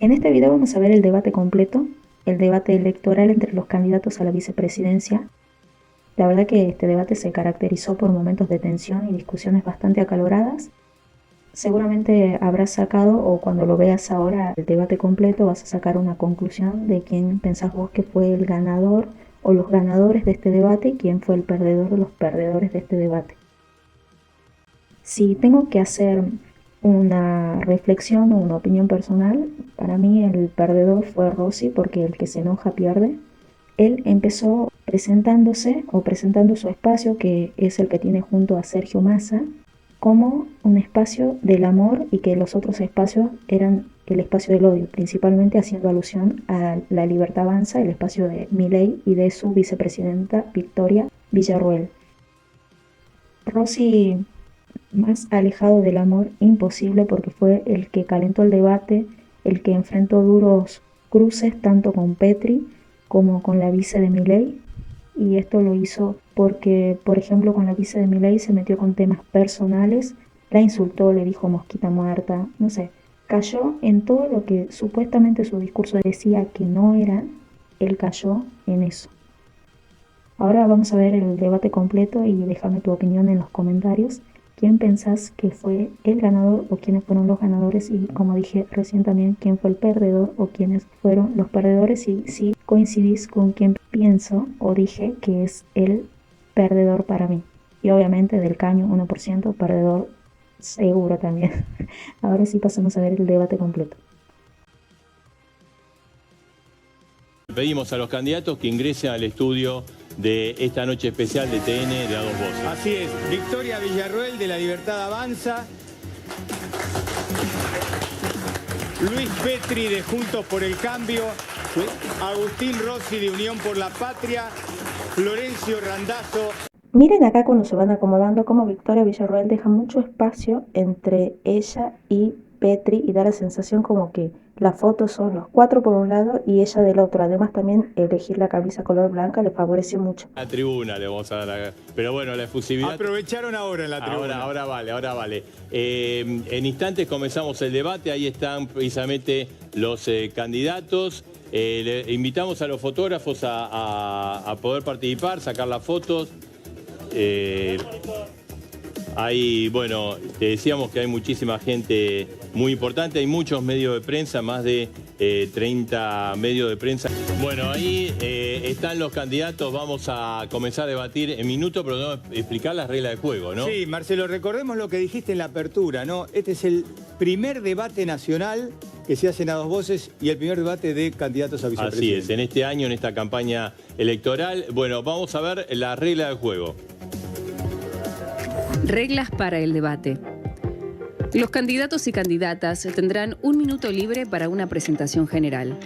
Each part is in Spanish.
En este video vamos a ver el debate completo, el debate electoral entre los candidatos a la vicepresidencia. La verdad que este debate se caracterizó por momentos de tensión y discusiones bastante acaloradas. Seguramente habrás sacado, o cuando lo veas ahora el debate completo, vas a sacar una conclusión de quién pensás vos que fue el ganador o los ganadores de este debate y quién fue el perdedor o los perdedores de este debate. Si tengo que hacer una reflexión o una opinión personal, para mí el perdedor fue Rossi, porque el que se enoja pierde. Él empezó presentándose o presentando su espacio, que es el que tiene junto a Sergio Massa, como un espacio del amor y que los otros espacios eran el espacio del odio, principalmente haciendo alusión a La Libertad Avanza, el espacio de Milei y de su vicepresidenta Victoria Villarruel. Rossi, más alejado del amor imposible, porque fue el que calentó el debate, el que enfrentó duros cruces tanto con Petri como con la vice de Milei, y esto lo hizo porque, por ejemplo, con la vice de Milei se metió con temas personales, la insultó, le dijo mosquita muerta, no sé, cayó en todo lo que supuestamente su discurso decía que no era, él cayó en eso. Ahora vamos a ver el debate completo y déjame tu opinión en los comentarios. ¿Quién pensás que fue el ganador o quiénes fueron los ganadores? Y como dije recién también, ¿quién fue el perdedor o quiénes fueron los perdedores? Y si coincidís con quien pienso o dije que es el perdedor para mí. Y obviamente del caño 1%, perdedor seguro también. Ahora sí pasamos a ver el debate completo. Pedimos a los candidatos que ingresen al estudio de esta noche especial de TN de A Dos Voces. Así es, Victoria Villarruel de La Libertad Avanza, Luis Petri de Juntos por el Cambio, Agustín Rossi de Unión por la Patria, Florencio Randazzo. Miren acá cuando se van acomodando cómo Victoria Villarruel deja mucho espacio entre ella y Petri y da la sensación como que las fotos son los cuatro por un lado y ella del otro. Además también elegir la camisa color blanca le favoreció mucho. La tribuna le vamos a dar, pero bueno, la efusividad... Aprovecharon ahora en la tribuna. Ahora vale. En instantes comenzamos el debate, ahí están precisamente los candidatos. Le invitamos a los fotógrafos a poder participar, sacar las fotos. Ahí, bueno, te decíamos que hay muchísima gente muy importante, hay muchos medios de prensa, más de 30 medios de prensa. Bueno, ahí están los candidatos, vamos a comenzar a debatir en minutos, pero vamos a explicar las reglas de juego, ¿no? Sí, Marcelo, recordemos lo que dijiste en la apertura, ¿no? Este es el primer debate nacional que se hace en A Dos Voces y el primer debate de candidatos a vicepresidente. Así es, en este año, en esta campaña electoral. Bueno, vamos a ver las reglas de juego. Reglas para el debate. Los candidatos y candidatas tendrán 1 minuto libre para una presentación general.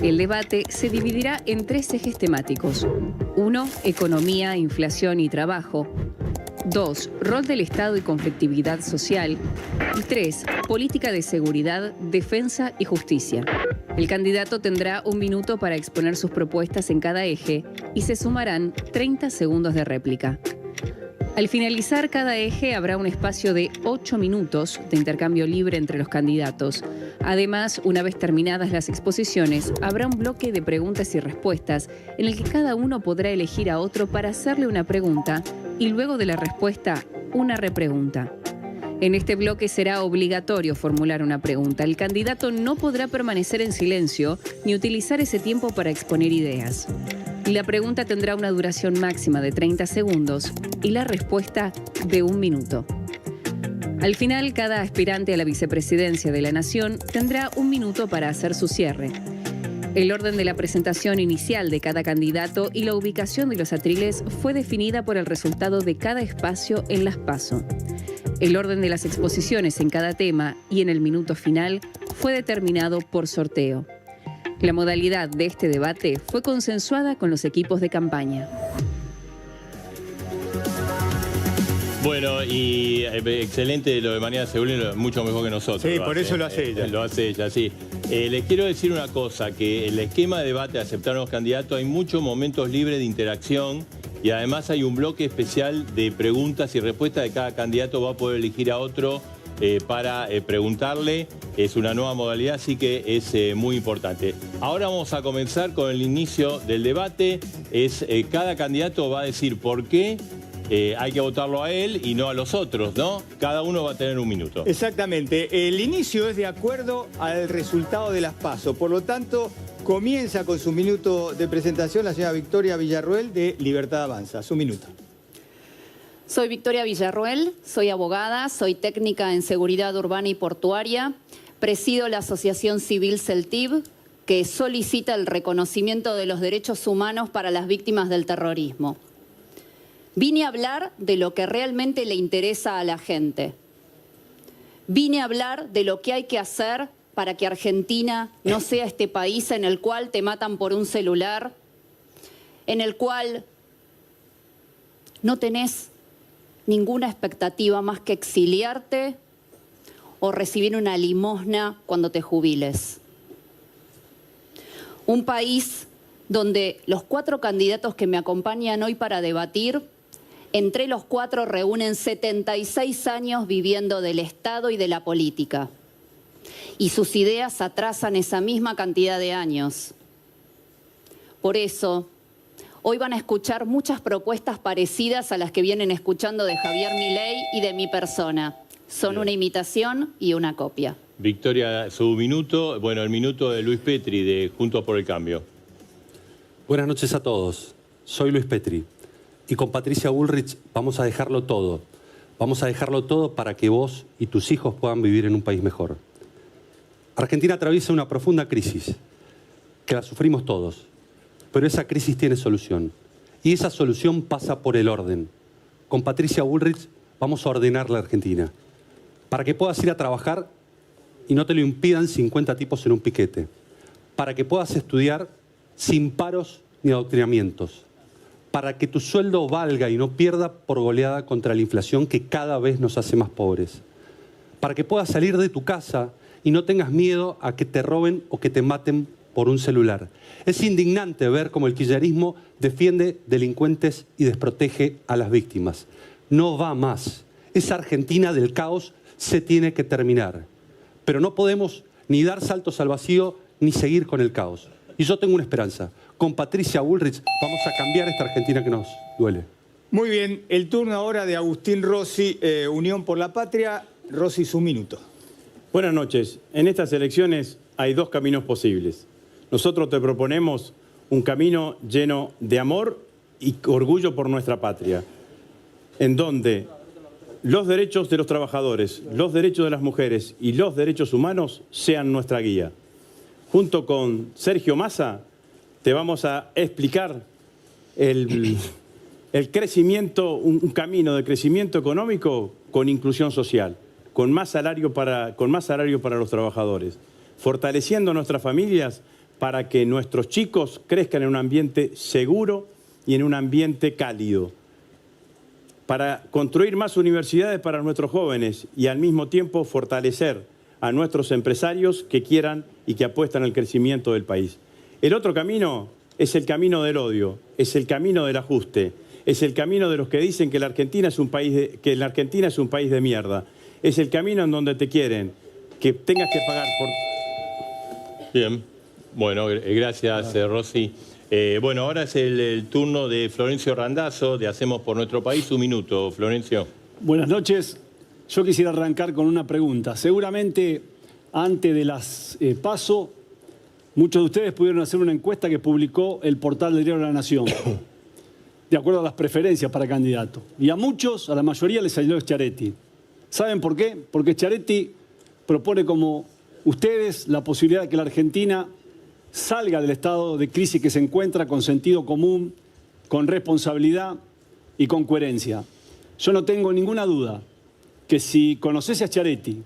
El debate se dividirá en 3 ejes temáticos. 1. Economía, inflación y trabajo. 2. Rol del Estado y conflictividad social. Y 3. Política de seguridad, defensa y justicia. El candidato tendrá 1 minuto para exponer sus propuestas en cada eje y se sumarán 30 segundos de réplica. Al finalizar cada eje habrá un espacio de 8 minutos de intercambio libre entre los candidatos. Además, una vez terminadas las exposiciones, habrá un bloque de preguntas y respuestas en el que cada uno podrá elegir a otro para hacerle una pregunta y luego de la respuesta, una repregunta. En este bloque será obligatorio formular una pregunta. El candidato no podrá permanecer en silencio ni utilizar ese tiempo para exponer ideas. La pregunta tendrá una duración máxima de 30 segundos y la respuesta de 1 minuto. Al final, cada aspirante a la vicepresidencia de la Nación tendrá 1 minuto para hacer su cierre. El orden de la presentación inicial de cada candidato y la ubicación de los atriles fue definida por el resultado de cada espacio en las PASO. El orden de las exposiciones en cada tema y en el minuto final fue determinado por sorteo. La modalidad de este debate fue consensuada con los equipos de campaña. Bueno, y excelente lo de Mariana Segoviano, mucho mejor que nosotros. Sí, por eso lo hace ella. Lo hace ella, sí. Les quiero decir una cosa, que el esquema de debate aceptaron los candidatos, hay muchos momentos libres de interacción y además hay un bloque especial de preguntas y respuestas de cada candidato, va a poder elegir a otro para preguntarle. Es una nueva modalidad, así que es muy importante. Ahora vamos a comenzar con el inicio del debate. Cada candidato va a decir por qué hay que votarlo a él y no a los otros, ¿no? Cada uno va a tener un minuto. Exactamente. El inicio es de acuerdo al resultado de las PASO. Por lo tanto, comienza con su minuto de presentación la señora Victoria Villarroel de Libertad Avanza. Su minuto. Soy Victoria Villarroel, soy abogada, soy técnica en seguridad urbana y portuaria, presido la asociación civil CELTIV, que solicita el reconocimiento de los derechos humanos para las víctimas del terrorismo. Vine a hablar de lo que realmente le interesa a la gente. Vine a hablar de lo que hay que hacer para que Argentina no sea este país en el cual te matan por un celular, en el cual no tenés ninguna expectativa más que exiliarte o recibir una limosna cuando te jubiles. Un país donde los 4 candidatos que me acompañan hoy para debatir, entre los 4 reúnen 76 años viviendo del Estado y de la política. Y sus ideas atrasan esa misma cantidad de años. Por eso, hoy van a escuchar muchas propuestas parecidas a las que vienen escuchando de Javier Milei y de mi persona. Son una imitación y una copia. Victoria, su minuto. Bueno, el minuto de Luis Petri de Juntos por el Cambio. Buenas noches a todos. Soy Luis Petri. Y con Patricia Bullrich vamos a dejarlo todo. Vamos a dejarlo todo para que vos y tus hijos puedan vivir en un país mejor. Argentina atraviesa una profunda crisis, que la sufrimos todos. Pero esa crisis tiene solución. Y esa solución pasa por el orden. Con Patricia Bullrich vamos a ordenar la Argentina. Para que puedas ir a trabajar y no te lo impidan 50 tipos en un piquete. Para que puedas estudiar sin paros ni adoctrinamientos. Para que tu sueldo valga y no pierda por goleada contra la inflación que cada vez nos hace más pobres. Para que puedas salir de tu casa y no tengas miedo a que te roben o que te maten por un celular. Es indignante ver cómo el kirchnerismo defiende delincuentes y desprotege a las víctimas. No va más. Esa Argentina del caos se tiene que terminar. Pero no podemos ni dar saltos al vacío ni seguir con el caos. Y yo tengo una esperanza. Con Patricia Bullrich vamos a cambiar esta Argentina que nos duele. Muy bien, el turno ahora de Agustín Rossi, Unión por la Patria. Rossi, su minuto. Buenas noches. En estas elecciones hay 2 caminos posibles. Nosotros te proponemos un camino lleno de amor y orgullo por nuestra patria, en donde los derechos de los trabajadores, los derechos de las mujeres y los derechos humanos sean nuestra guía. Junto con Sergio Massa te vamos a explicar el crecimiento, un camino de crecimiento económico con inclusión social, con más salario para los trabajadores, fortaleciendo nuestras familias para que nuestros chicos crezcan en un ambiente seguro y en un ambiente cálido, para construir más universidades para nuestros jóvenes y al mismo tiempo fortalecer a nuestros empresarios que quieran y que apuestan al crecimiento del país. El otro camino es el camino del odio, es el camino del ajuste, es el camino de los que dicen que la Argentina es un país de mierda, es el camino en donde te quieren que tengas que pagar por... Bien. Bueno, gracias, Rossi. Bueno, ahora es el turno de Florencio Randazzo, de Hacemos por Nuestro País. Un minuto, Florencio. Buenas noches. Yo quisiera arrancar con una pregunta. Seguramente, antes de las PASO, muchos de ustedes pudieron hacer una encuesta que publicó el portal del Diario de la Nación, de acuerdo a las preferencias para candidato. Y a muchos, a la mayoría, les salió Schiaretti. ¿Saben por qué? Porque Schiaretti propone, como ustedes, la posibilidad de que la Argentina salga del estado de crisis que se encuentra con sentido común, con responsabilidad y con coherencia. Yo no tengo ninguna duda que si conocés a Schiaretti,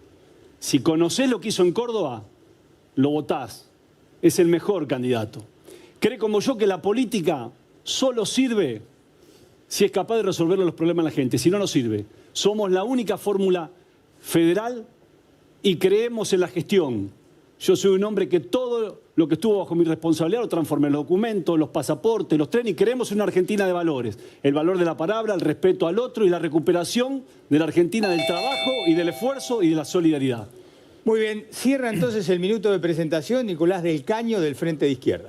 si conocés lo que hizo en Córdoba, lo votás. Es el mejor candidato. Cree como yo que la política solo sirve si es capaz de resolver los problemas de la gente. Si no, no sirve. Somos la única fórmula federal y creemos en la gestión. Yo soy un hombre que todo lo que estuvo bajo mi responsabilidad lo transformé en los documentos, los pasaportes, los trenes, y queremos una Argentina de valores. El valor de la palabra, el respeto al otro y la recuperación de la Argentina del trabajo y del esfuerzo y de la solidaridad. Muy bien, cierra entonces el minuto de presentación Nicolás del Caño del Frente de Izquierda.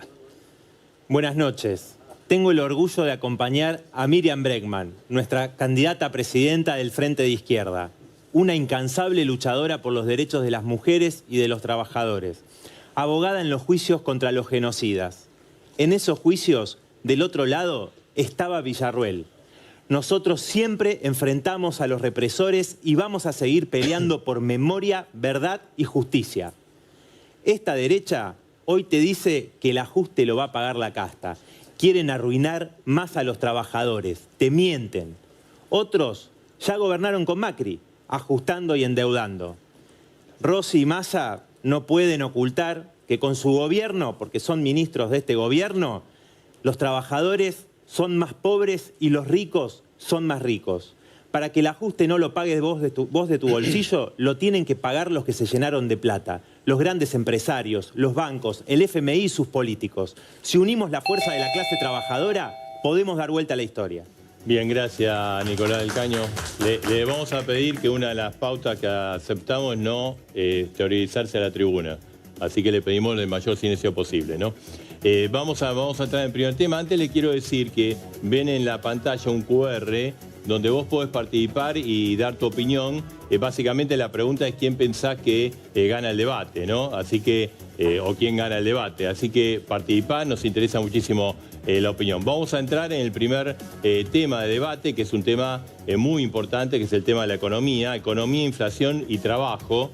Buenas noches. Tengo el orgullo de acompañar a Miriam Bregman, nuestra candidata a presidenta del Frente de Izquierda, una incansable luchadora por los derechos de las mujeres y de los trabajadores, abogada en los juicios contra los genocidas. En esos juicios, del otro lado, estaba Villarruel. Nosotros siempre enfrentamos a los represores y vamos a seguir peleando por memoria, verdad y justicia. Esta derecha hoy te dice que el ajuste lo va a pagar la casta. Quieren arruinar más a los trabajadores, te mienten. Otros ya gobernaron con Macri, ajustando y endeudando. Rossi y Massa no pueden ocultar que con su gobierno, porque son ministros de este gobierno, los trabajadores son más pobres y los ricos son más ricos. Para que el ajuste no lo pagues vos de tu bolsillo, lo tienen que pagar los que se llenaron de plata, los grandes empresarios, los bancos, el FMI y sus políticos. Si unimos la fuerza de la clase trabajadora, podemos dar vuelta a la historia. Bien, gracias Nicolás del Caño. Le vamos a pedir que una de las pautas que aceptamos es no teorizarse a la tribuna. Así que le pedimos el mayor silencio posible, ¿no? Vamos a entrar en el primer tema. Antes le quiero decir que ven en la pantalla un QR donde vos podés participar y dar tu opinión. Básicamente la pregunta es quién pensás que gana el debate, ¿no? Así que, o quién gana el debate. Así que participá, nos interesa muchísimo la opinión. Vamos a entrar en el primer tema de debate, que es un tema muy importante, que es el tema de la economía, inflación y trabajo,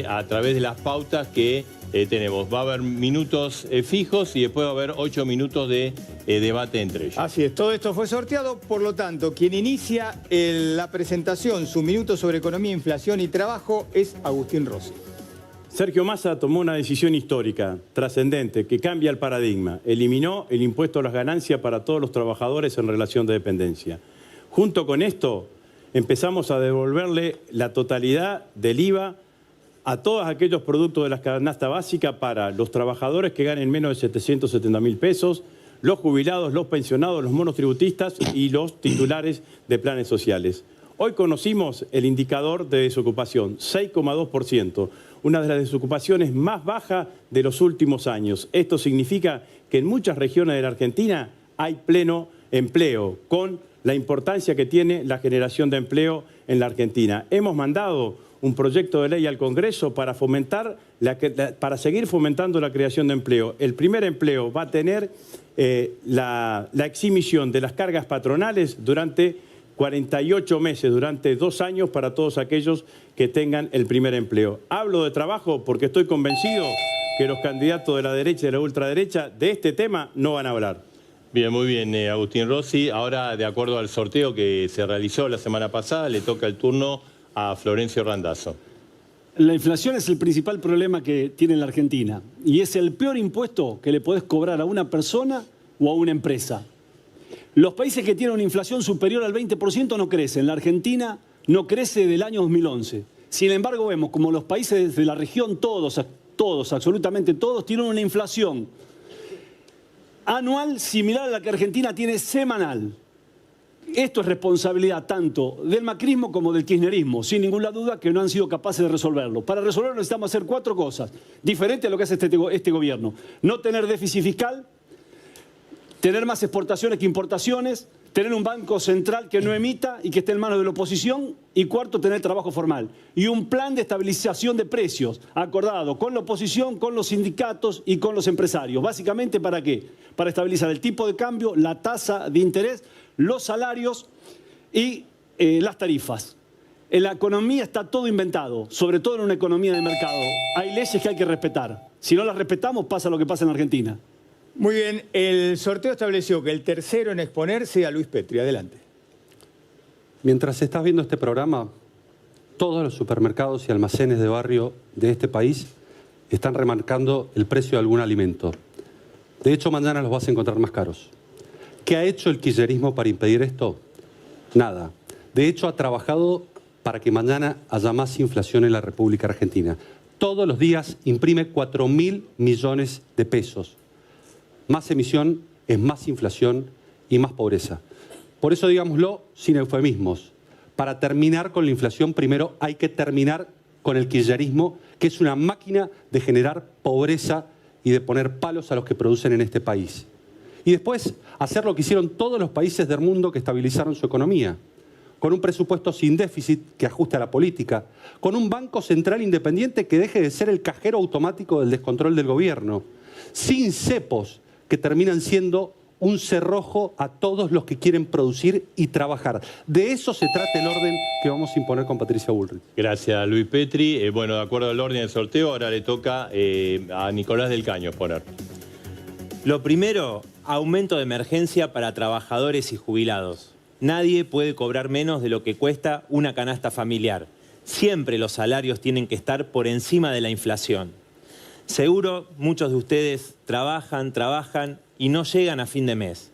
a través de las pautas que tenemos. Va a haber minutos fijos y después va a haber 8 minutos de debate entre ellos. Así es, todo esto fue sorteado, por lo tanto, quien inicia la presentación, su minuto sobre economía, inflación y trabajo, es Agustín Rossi. Sergio Massa tomó una decisión histórica, trascendente, que cambia el paradigma. Eliminó el impuesto a las ganancias para todos los trabajadores en relación de dependencia. Junto con esto, empezamos a devolverle la totalidad del IVA a todos aquellos productos de la canasta básica para los trabajadores que ganen menos de 770.000 pesos, los jubilados, los pensionados, los monotributistas y los titulares de planes sociales. Hoy conocimos el indicador de desocupación, 6,2%, una de las desocupaciones más bajas de los últimos años. Esto significa que en muchas regiones de la Argentina hay pleno empleo, con la importancia que tiene la generación de empleo en la Argentina. Hemos mandado un proyecto de ley al Congreso para seguir fomentando la creación de empleo. El primer empleo va a tener la exhibición de las cargas patronales durante 48 meses, durante 2 años para todos aquellos que tengan el primer empleo. Hablo de trabajo porque estoy convencido que los candidatos de la derecha y de la ultraderecha de este tema no van a hablar. Bien, muy bien, Agustín Rossi. Ahora, de acuerdo al sorteo que se realizó la semana pasada, le toca el turno a Florencio Randazzo. La inflación es el principal problema que tiene la Argentina y es el peor impuesto que le podés cobrar a una persona o a una empresa. Los países que tienen una inflación superior al 20% no crecen. La Argentina no crece desde el año 2011. Sin embargo, vemos como los países de la región, todos, absolutamente todos, tienen una inflación anual similar a la que Argentina tiene semanal. Esto es responsabilidad tanto del macrismo como del kirchnerismo, sin ninguna duda que no han sido capaces de resolverlo. Para resolverlo necesitamos hacer 4 cosas, diferentes a lo que hace este gobierno. No tener déficit fiscal, tener más exportaciones que importaciones, tener un banco central que no emita y que esté en manos de la oposición, y cuarto, tener trabajo formal. Y un plan de estabilización de precios acordado con la oposición, con los sindicatos y con los empresarios. Básicamente, ¿para qué? Para estabilizar el tipo de cambio, la tasa de interés, los salarios y las tarifas. En la economía está todo inventado, sobre todo en una economía de mercado. Hay leyes que hay que respetar. Si no las respetamos, pasa lo que pasa en Argentina. Muy bien, el sorteo estableció que el tercero en exponer sea Luis Petri. Adelante. Mientras estás viendo este programa, todos los supermercados y almacenes de barrio de este país están remarcando el precio de algún alimento. De hecho, mañana los vas a encontrar más caros. ¿Qué ha hecho el kirchnerismo para impedir esto? Nada. De hecho, ha trabajado para que mañana haya más inflación en la República Argentina. todos los días imprime 4.000 millones de pesos. Más emisión es más inflación y más pobreza. Por eso, digámoslo sin eufemismos, para terminar con la inflación primero hay que terminar con el kirchnerismo, que es una máquina de generar pobreza y de poner palos a los que producen en este país. Y después hacer lo que hicieron todos los países del mundo que estabilizaron su economía, con un presupuesto sin déficit que ajuste a la política, con un banco central independiente que deje de ser el cajero automático del descontrol del gobierno, sin cepos que terminan siendo un cerrojo a todos los que quieren producir y trabajar. De eso se trata el orden que vamos a imponer con Patricia Bullrich. Gracias, Luis Petri. Bueno, de acuerdo al orden del sorteo, ahora le toca a Nicolás del Caño poner. Lo primero, aumento de emergencia para trabajadores y jubilados. Nadie puede cobrar menos de lo que cuesta una canasta familiar. Siempre los salarios tienen que estar por encima de la inflación. Seguro muchos de ustedes trabajan y no llegan a fin de mes.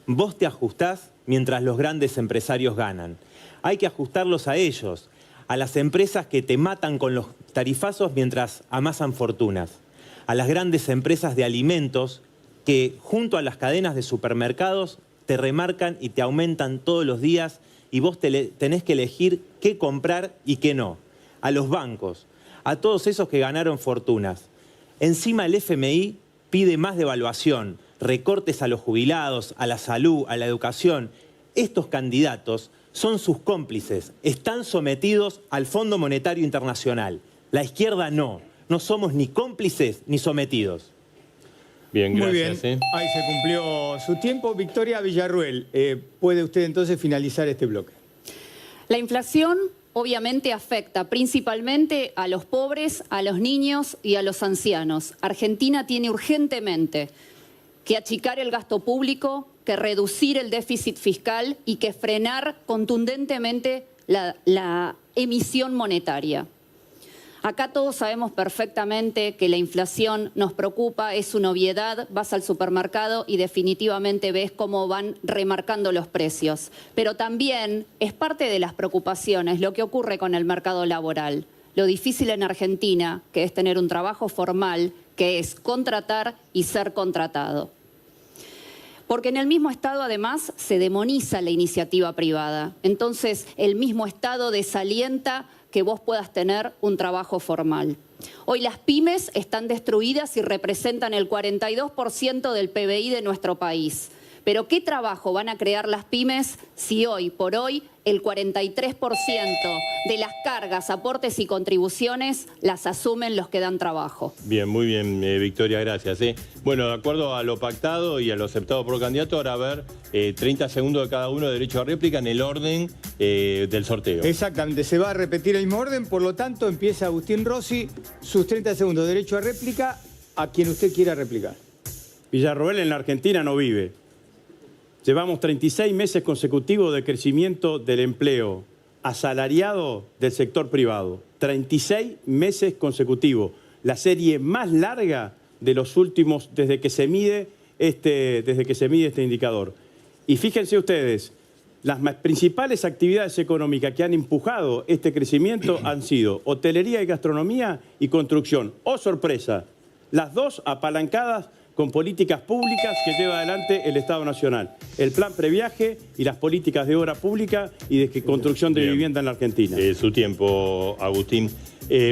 Vos te ajustás mientras los grandes empresarios ganan. Hay que ajustarlos a ellos, a las empresas que te matan con los tarifazos mientras amasan fortunas, a las grandes empresas de alimentos que junto a las cadenas de supermercados te remarcan y te aumentan todos los días y vos tenés que elegir qué comprar y qué no. A los bancos, a todos esos que ganaron fortunas. Encima el FMI pide más devaluación, recortes a los jubilados, a la salud, a la educación. Estos candidatos son sus cómplices, están sometidos al Fondo Monetario Internacional. La izquierda no somos ni cómplices ni sometidos. Bien, gracias. Muy bien, ahí se cumplió su tiempo. Victoria Villarruel, puede usted entonces finalizar este bloque. La inflación obviamente afecta principalmente a los pobres, a los niños y a los ancianos. Argentina tiene urgentemente que achicar el gasto público, que reducir el déficit fiscal y que frenar contundentemente la emisión monetaria. Acá todos sabemos perfectamente que la inflación nos preocupa, es una obviedad, vas al supermercado y definitivamente ves cómo van remarcando los precios. Pero también es parte de las preocupaciones lo que ocurre con el mercado laboral. Lo difícil en Argentina, que es tener un trabajo formal, que es contratar y ser contratado. Porque en el mismo Estado, además, se demoniza la iniciativa privada. Entonces, el mismo Estado desalienta que vos puedas tener un trabajo formal. Hoy las pymes están destruidas y representan el 42% del PBI de nuestro país. Pero ¿qué trabajo van a crear las pymes si hoy por hoy el 43% de las cargas, aportes y contribuciones las asumen los que dan trabajo? Bien, muy bien, Victoria, gracias. Bueno, de acuerdo a lo pactado y a lo aceptado por candidato, ahora a ver 30 segundos de cada uno de derecho a réplica en el orden del sorteo. Exactamente, se va a repetir el mismo orden, por lo tanto empieza Agustín Rossi, sus 30 segundos de derecho a réplica a quien usted quiera replicar. Villarroel en la Argentina no vive. Llevamos 36 meses consecutivos de crecimiento del empleo asalariado del sector privado. 36 meses consecutivos. La serie más larga de los últimos, desde que se mide este indicador. Y fíjense ustedes, las principales actividades económicas que han empujado este crecimiento han sido hotelería y gastronomía y construcción. ¡Oh, sorpresa! Las dos apalancadas con políticas públicas que lleva adelante el Estado Nacional. El plan previaje y las políticas de obra pública y de construcción de vivienda en la Argentina. Su tiempo, Agustín.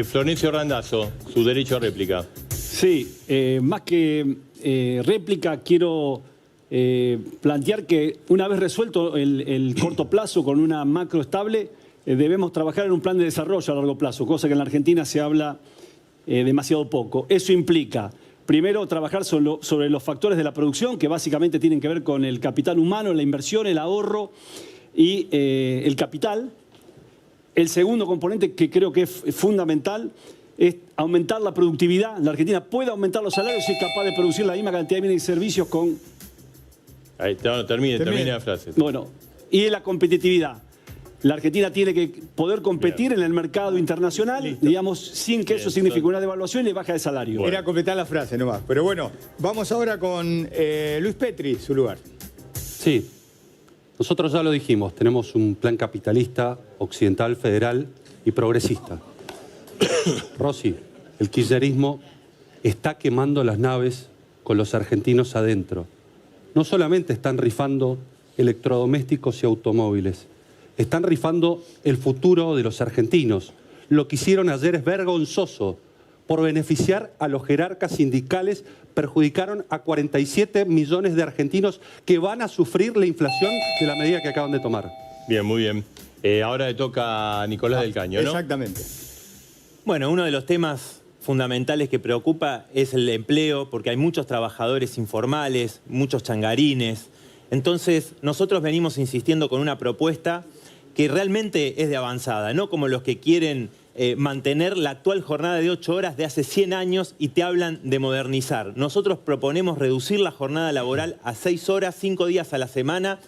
Florencio Randazzo, su derecho a réplica. Sí, más que réplica, quiero plantear que una vez resuelto el corto plazo con una macro estable, debemos trabajar en un plan de desarrollo a largo plazo, cosa que en la Argentina se habla demasiado poco. Eso implica, primero, trabajar sobre los factores de la producción, que básicamente tienen que ver con el capital humano, la inversión, el ahorro y el capital. El segundo componente, que creo que es fundamental, es aumentar la productividad. La Argentina puede aumentar los salarios si es capaz de producir la misma cantidad de bienes y servicios con... Ahí, termine la frase. Bueno, y la competitividad. La Argentina tiene que poder competir en el mercado internacional, digamos, sin que eso signifique una devaluación y baja de salario. Bueno. Era completar la frase nomás. Pero bueno, vamos ahora con Luis Petri, su lugar. Sí, nosotros ya lo dijimos, tenemos un plan capitalista, occidental, federal y progresista. Rossi, El kirchnerismo está quemando las naves con los argentinos adentro. No solamente están rifando electrodomésticos y automóviles, están rifando el futuro de los argentinos. Lo que hicieron ayer es vergonzoso. Por beneficiar a los jerarcas sindicales, perjudicaron a 47 millones de argentinos que van a sufrir la inflación de la medida que acaban de tomar. Bien, muy bien. Ahora le toca a Nicolás del Caño, ¿no? Exactamente. Bueno, uno de los temas fundamentales que preocupa es el empleo, porque hay muchos trabajadores informales, muchos changarines. Entonces, nosotros venimos insistiendo con una propuesta que realmente es de avanzada, no como los que quieren mantener la actual jornada de 8 horas de hace 100 años y te hablan de modernizar. Nosotros proponemos reducir la jornada laboral a 6 horas, 5 días a la semana,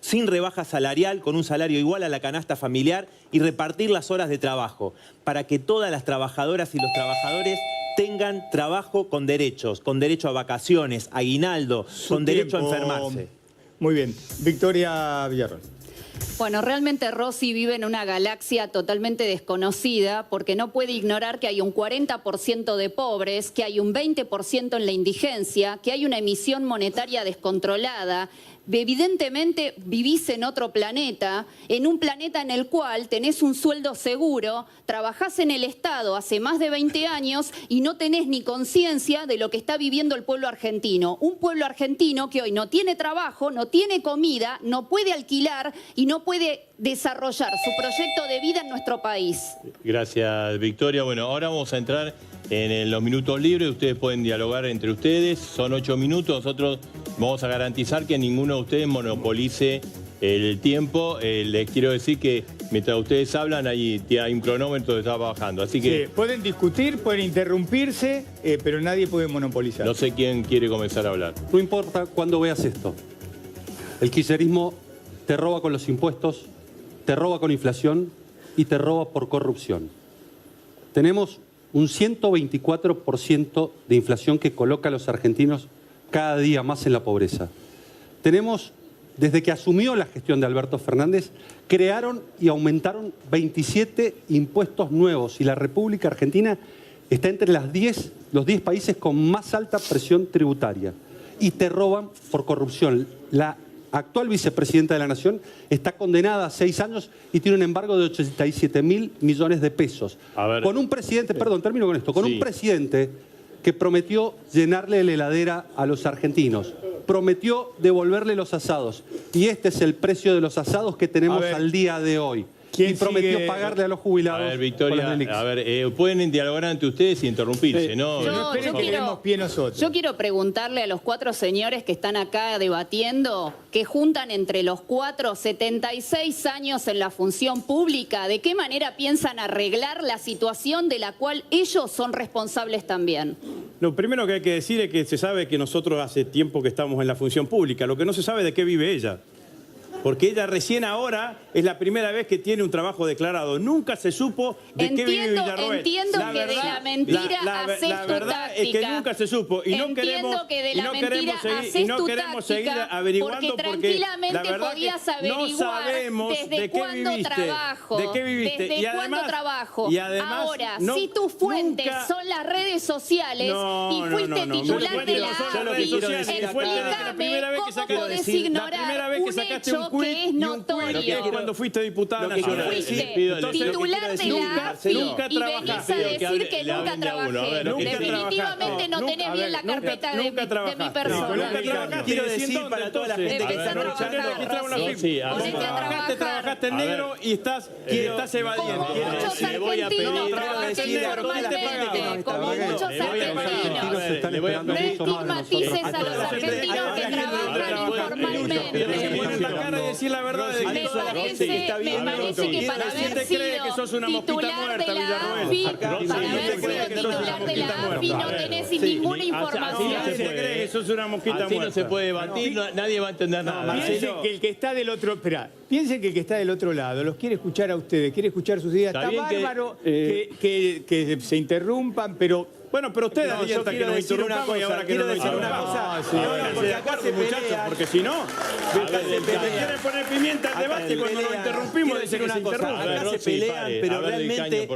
sin rebaja salarial, con un salario igual a la canasta familiar y repartir las horas de trabajo para que todas las trabajadoras y los trabajadores tengan trabajo con derechos, con derecho a vacaciones, aguinaldo, con derecho a enfermarse. Muy bien. Victoria Villarroel. Bueno, realmente Rossi vive en una galaxia totalmente desconocida porque no puede ignorar que hay un 40% de pobres, que hay un 20% en la indigencia, que hay una emisión monetaria descontrolada. Evidentemente vivís en otro planeta, en un planeta en el cual tenés un sueldo seguro, trabajás en el Estado hace más de 20 años y no tenés ni conciencia de lo que está viviendo el pueblo argentino. Un pueblo argentino que hoy no tiene trabajo, no tiene comida, no puede alquilar y no puede desarrollar su proyecto de vida en nuestro país. Gracias, Victoria. Bueno, ahora vamos a entrar en los minutos libres. Ustedes pueden dialogar entre ustedes. Son 8 minutos. Nosotros vamos a garantizar que ninguno de ustedes monopolice el tiempo. Les quiero decir que mientras ustedes hablan, hay un cronómetro que está bajando. Así que Sí, pueden discutir, pueden interrumpirse, pero nadie puede monopolizar. no sé quién quiere comenzar a hablar. No importa cuándo veas esto. El kirchnerismo te roba con los impuestos, te roba con inflación y te roba por corrupción. Tenemos un 124% de inflación que coloca a los argentinos cada día más en la pobreza. Tenemos, desde que asumió la gestión de Alberto Fernández, crearon y aumentaron 27 impuestos nuevos y la República Argentina está entre los 10 países con más alta presión tributaria. Y te roban por corrupción. La actual vicepresidenta de la Nación está condenada a 6 años y tiene un embargo de 87.000 millones de pesos. A ver. Con un presidente, perdón, termino con esto, con Sí. un presidente que prometió llenarle la heladera a los argentinos, prometió devolverle los asados, y este es el precio de los asados que tenemos al día de hoy. ¿Quién Y prometió sigue? pagarle a los jubilados. A ver, con Victoria, las Nelix. a ver, pueden dialogar entre ustedes y interrumpirse, ¿no? No esperen que quiero- demos pie nosotros. Yo quiero preguntarle a los 4 señores que están acá debatiendo, que juntan entre los 4 76 años en la función pública, ¿de qué manera piensan arreglar la situación de la cual ellos son responsables también? Lo primero que hay que decir es que se sabe que nosotros hace tiempo que estamos en la función pública. Lo que no se sabe es de qué vive ella. Porque ella recién ahora es la primera vez que tiene un trabajo declarado. Nunca se supo de qué vive Villarroel. Entiendo que de la mentira haces la tu verdad es que táctica. nunca se supo. Y no Entiendo queremos, que de y la no mentira queremos seguir, haces y no tu queremos seguir táctica, averiguando porque porque tranquilamente la verdad podías que no averiguar sabemos desde de qué cuándo viviste. trabajo, De qué viviste. desde Y cuándo además, trabajo. y además, Ahora, no- si tus fuentes nunca- son las redes sociales y fuiste titular de la AFI, explícame cómo podés ignorar un hecho que es notorio. Cuando fuiste diputada Lo que nacional. quiero decir, Fuiste pido- titular de la AFI nunca y venís a trabajaste. decir que Le nunca hablen de a uno, a trabajé. ver, lo que Definitivamente no nunca- tenés a bien ver, la nunca- carpeta nunca de mi trabajaste. persona. Nunca trabajaste. Quiero ¿Y decir dónde, para toda la entonces? gente que Empezá a No, trabajar, Chanelo, registrame una Rosy. firma. Sí, a ver. Ponete a trabajar. Trabajaste en A ver. negro y estás evadiendo. Como muchos le voy a pedir- argentinos le voy a trabajan decir a toda la gente que nos informalmente, está como viendo, muchos le voy a pedir- argentinos. se están le voy a esperando No pedir- mucho más de estigmatices nosotros. a los argentinos que trabajan informalmente. Tienes que poner la cara y decir la verdad de Me que sos parece que para ¿Quién haber te cree que sos sido una mosquita titular de muerta, la Villarroel? AFI, Rosy, para ¿quién haber te sido cree que sos una titular de la mosquita AFI no muerta? tenés Sí, ninguna así no información. se ¿Quién te puede. cree que sos una mosquita Así muerta? no se puede debatir, nadie va a entender nada. Piensen que el que está del otro... Espera, piensen que el que está del otro lado los quiere escuchar a ustedes, quiere escuchar sus ideas. Está bárbaro que se interrumpan, pero... Bueno, pero ustedes adviertan que nos interrumpamos y ahora que no nos interrumpamos. Porque acá se pelean, porque si no, quieren poner pimienta al debate y cuando nos interrumpimos dicen que se interrumpe. Acá se pelean, pero realmente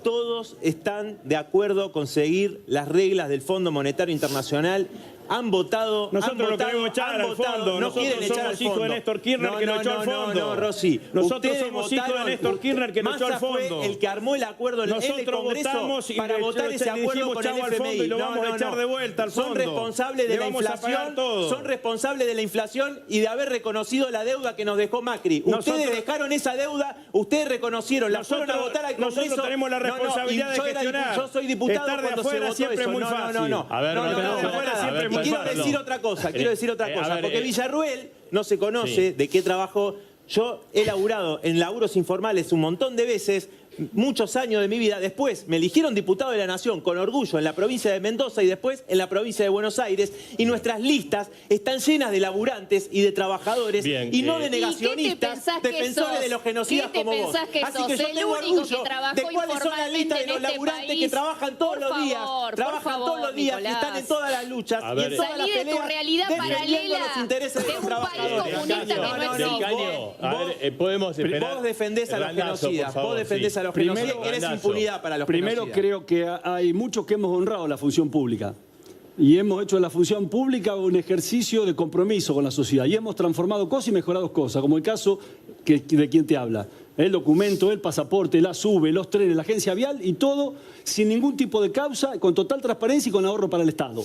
todos están de acuerdo con seguir las reglas del Fondo Monetario Internacional. Han votado. Nosotros lo queremos echar al fondo. No quieren echar al fondo. Somos hijos de Néstor Kirchner que lo echó al fondo. No, Rossi. Nosotros somos hijos de Néstor Kirchner que lo echó al fondo. Fue el que armó el acuerdo en el Congreso para votar ese acuerdo con el FMI. Y lo vamos a echar de vuelta al fondo. Son responsables de la inflación. Son responsables de la inflación y de haber reconocido la deuda que nos dejó Macri. Ustedes dejaron esa deuda, ustedes reconocieron, la fueron a votar al Congreso. Nosotros tenemos la responsabilidad de gestionar. Yo soy diputado cuando se votó siempre es muy fácil. No. Y quiero decir otra cosa, porque Villarruel no se conoce de qué trabajó. Yo he laburado en laburos informales un montón de veces, muchos años de mi vida. Después me eligieron diputado de la Nación con orgullo en la provincia de Mendoza y después en la provincia de Buenos Aires. Y nuestras listas están llenas de laburantes y de trabajadores y no de negacionistas, defensores de los genocidas como vos. Así que yo tengo orgullo de cuáles son las listas de los laburantes que trabajan todos los días. Trabajan todos los días y están en todas las luchas y en todas las peleas. Salí de tu realidad paralela los intereses de los trabajadores. Podemos esperar. Vos defendés a los genocidas. Vos defendés a los genocidas. Querés impunidad para los genocidas. Primero creo que hay muchos que hemos honrado la función pública. Y hemos hecho de la función pública un ejercicio de compromiso con la sociedad. Y hemos transformado cosas y mejorado cosas, como el caso de quien te habla. El documento, el pasaporte, la SUBE, los trenes, la agencia vial y todo sin ningún tipo de causa, con total transparencia y con ahorro para el Estado.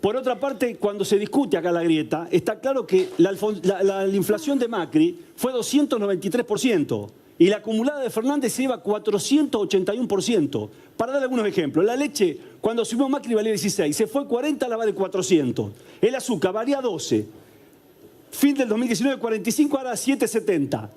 Por otra parte, cuando se discute acá la grieta, está claro que la inflación de Macri fue 293%. Y la acumulada de Fernández se lleva 481%. Para dar algunos ejemplos, la leche, cuando subió Macri valía 16, se fue 40, la va de 400. El azúcar valía 12. Fin del 2019, 45, ahora 7,70.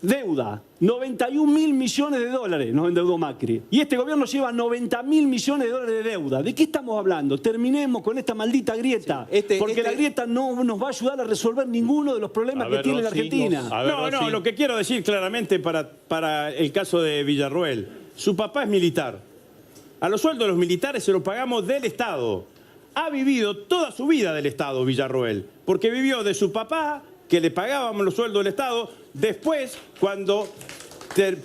Deuda, 91.000 millones de dólares nos endeudó Macri. Y este gobierno lleva 90.000 millones de dólares de deuda. ¿De qué estamos hablando? Terminemos con esta maldita grieta. Porque la grieta no nos va a ayudar a resolver ninguno de los problemas que tiene la Argentina. No, lo que quiero decir claramente para el caso de Villarruel. Su papá es militar. A los sueldos de los militares se los pagamos del Estado. Ha vivido toda su vida del Estado Villarruel. Porque vivió de su papá, que le pagábamos los sueldos del Estado. Después, cuando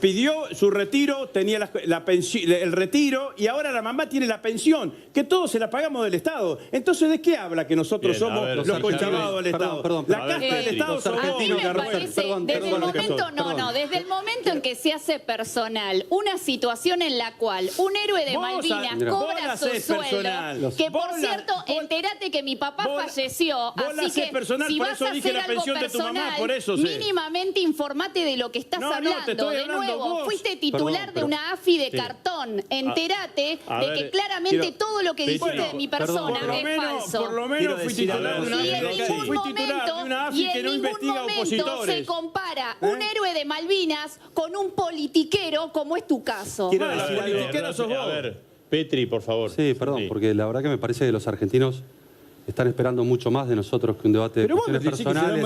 pidió su retiro, tenía el retiro y ahora la mamá tiene la pensión, que todos se la pagamos del Estado. Entonces, ¿de qué habla que nosotros somos los conchavados del Estado? La casta del Estado son vos, desde el momento en que se hace personal una situación en la cual un héroe de Malvinas cobra su sueldo, que por cierto, entérate que mi papá falleció, así que si vas a hacer algo personal, mínimamente informate de lo que estás hablando. De nuevo, fuiste titular de una AFI de cartón. Entérate de que claramente todo lo que dijiste de mi persona es falso. Por lo menos fui titular de una AFI que no investiga opositores. Se compara un héroe de Malvinas con un politiquero como es tu caso. Quiero decir algo. A ver, Petri, por favor. Sí, perdón, porque la verdad que me parece que los argentinos están esperando mucho más de nosotros que un debate de cuestiones personales.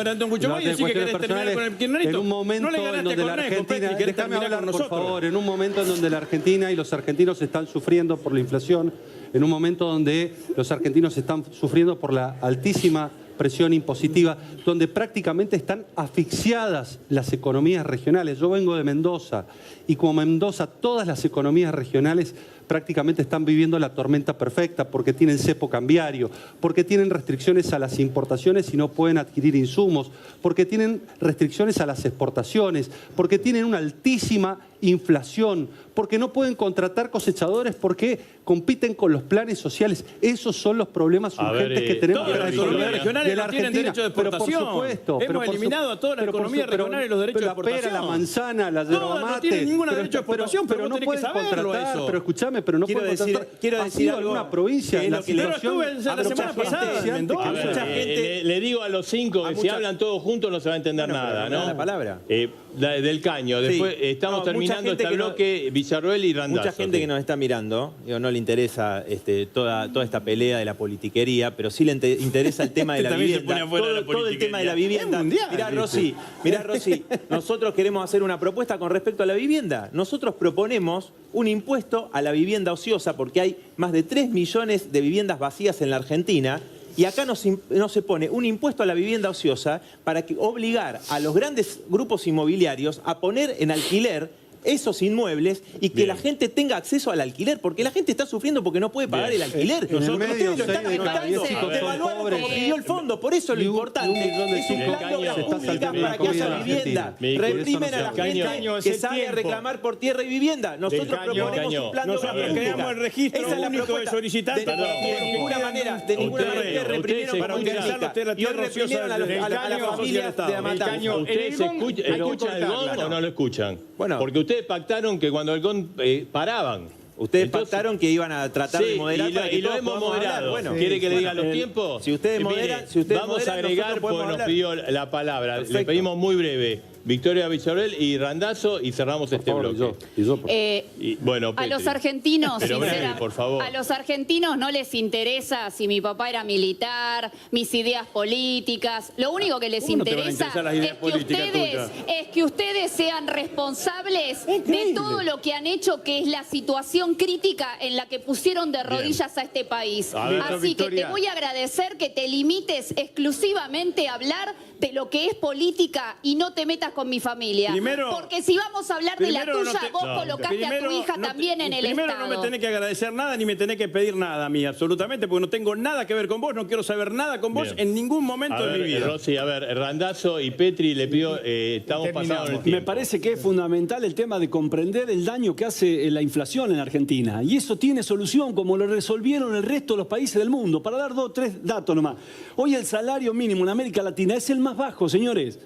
En un momento en donde la Argentina, déjame hablar por favor, en un momento en donde la Argentina y los argentinos están sufriendo por la inflación, en un momento donde los argentinos están sufriendo por la altísima presión impositiva, donde prácticamente están asfixiadas las economías regionales. Yo vengo de Mendoza y como Mendoza todas las economías regionales prácticamente están viviendo la tormenta perfecta porque tienen cepo cambiario, porque tienen restricciones a las importaciones y no pueden adquirir insumos, porque tienen restricciones a las exportaciones, porque tienen una altísima inflación, porque no pueden contratar cosechadores porque compiten con los planes sociales. Esos son los problemas urgentes que tenemos que resolver de la Argentina. Pero por supuesto, hemos eliminado a toda la economía regional y los derechos de exportación. La pera, la manzana, la yerba mate. No tienen ningún derecho de exportación, pero no pueden contratar. Pero escuchame escuchame, pero no quiero puedo decir, contestar. quiero ¿Ha decir sido algo alguna provincia que en es la lo que situación? Pero estuve la semana pasada en Mendoza. A ver, mucha gente- le digo a los 5 que si mucha- hablan todos juntos no se va a entender Bueno, nada, pero me da ¿no? la palabra. Del caño. Después Sí. estamos No, mucha terminando gente este que no- bloque Villarroel y Randazzo. Mucha gente que nos está mirando, digo, no le interesa toda esta pelea de la politiquería, pero sí le interesa el tema de la También se vivienda. pone afuera de la Todo el tema de la politiquería. vivienda. Es mundial, Mirá, Rosy, nosotros queremos hacer una propuesta con respecto a la vivienda. Nosotros proponemos un impuesto a la vivienda ociosa porque hay más de 3 millones de viviendas vacías en la Argentina. Y acá no se pone un impuesto a la vivienda ociosa para obligar a los grandes grupos inmobiliarios a poner en alquiler esos inmuebles y que Bien. la gente tenga acceso al alquiler, porque la gente está sufriendo porque no puede pagar Bien. el alquiler. En el Nosotros medio, ustedes lo están 6 de cada 10 quitando, chicos son devaluaron pobres. como pidió el fondo, por eso lo Y un importante millón de es un chicos plan de obras se está públicas saltando para la que comida haya en vivienda. Argentina. Reprimen a la Caño, gente hace que sale a tiempo. reclamar por tierra y vivienda. Nosotros Del Caño. proponemos un plan de obras Nosotros públicas. creamos el registro Esa es la único de propuesta. solicitantes. De ninguna manera, de ninguna Ustedes- manera ustedes reprimieron para por utilizar técnica. usted la Y hoy tierra reprimieron ociosa a del la Caño, familia de El Amatau. Caño. ¿Ustedes En el GON hay que escuchan el GON cortarla. o no lo escuchan? Bueno. Porque ustedes pactaron que cuando el GON paraban. Ustedes Entonces- pactaron que iban a tratar de Sí, moderar para que y lo todos hemos podamos hablar. moderado. Bueno, ¿Quiere que le diga los bueno, tiempos? Si ustedes Mire, moderan, si ustedes vamos moderan, a agregar, nosotros podemos porque nos hablar. pidió la palabra. Perfecto. Le pedimos muy breve. Victoria Villarroel y Randazzo y cerramos este Por favor, bloque. y yo, por- Y, bueno, A los Petri. argentinos, Pero breve, sinceramente, por favor. a los argentinos no les interesa si mi papá era militar, mis ideas políticas. Lo único que les ¿Cómo no te van a interesa interesar las ideas políticas es que ustedes sean responsables de Increíble. todo lo que han hecho, que es la situación crítica en la que pusieron de rodillas a este país. A ver, Así que Victoria. te voy a agradecer que te limites exclusivamente a hablar de lo que es política y no te metas con mi familia. Primero- Porque si vamos a hablar de la Primero, tuya, no te- vos no, colocaste a tu hija también en el primero Estado. no me tenés que agradecer nada ni me tenés que pedir nada a mí, absolutamente, porque no tengo nada que ver con vos, no quiero saber nada con vos Bien. en ningún momento A de mi ver, vida. Rosy, a ver, Randazzo y Petri le pido, estamos pasando el tiempo. Me parece que es fundamental el tema de comprender el daño que hace la inflación en Argentina. Y eso tiene solución, como lo resolvieron el resto de los países del mundo. Para dar 2 o 3 datos nomás. Hoy el salario mínimo en América Latina es el más bajo, señores.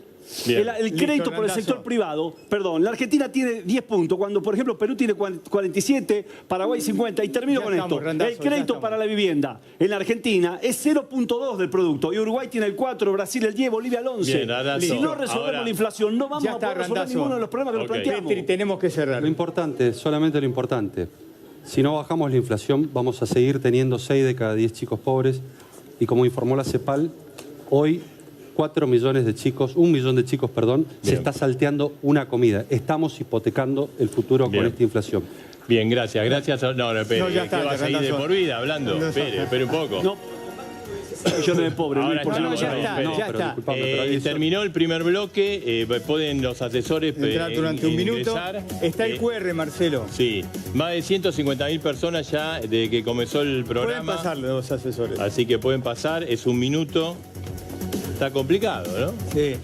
Bien. El Listo, crédito por el Randazzo. sector privado, perdón, la Argentina tiene 10 puntos, cuando por ejemplo Perú tiene 47, Paraguay 50, y termino Ya con estamos, esto. Randazzo, El ya crédito estamos. para la vivienda en la Argentina es 0.2 del producto, y Uruguay tiene el 4, Brasil el 10, Bolivia el 11. Bien, Randazzo. Si no resolvemos Ahora- la inflación, no vamos Ya a está, poder resolver Randazzo. ninguno de los problemas que Ok. nos planteamos. Petri, tenemos que cerrar. Lo importante, solamente lo importante. Si no bajamos la inflación, vamos a seguir teniendo 6 de cada 10 chicos pobres. Y como informó la CEPAL, hoy 4 millones de chicos, 1 millón de chicos, perdón, se Bien. está salteando una comida. Estamos hipotecando el futuro Bien. con esta inflación. Bien, gracias. Gracias. No, espere, No, ya está, ¿qué va a seguir de Randazzo. por vida hablando? Espere un poco. No, millones de pobres, Ahora no importa. No, ya Espere, está, espere. ya pero está. disculpame, pero ahí Terminó el primer bloque, pueden los asesores Entrar durante un minuto. ingresar. Está el QR, Marcelo. Sí, más de 150.000 personas ya desde que comenzó el Pueden programa. pasar los asesores. Así que pueden pasar, es un minuto. Está complicado, ¿no? Sí.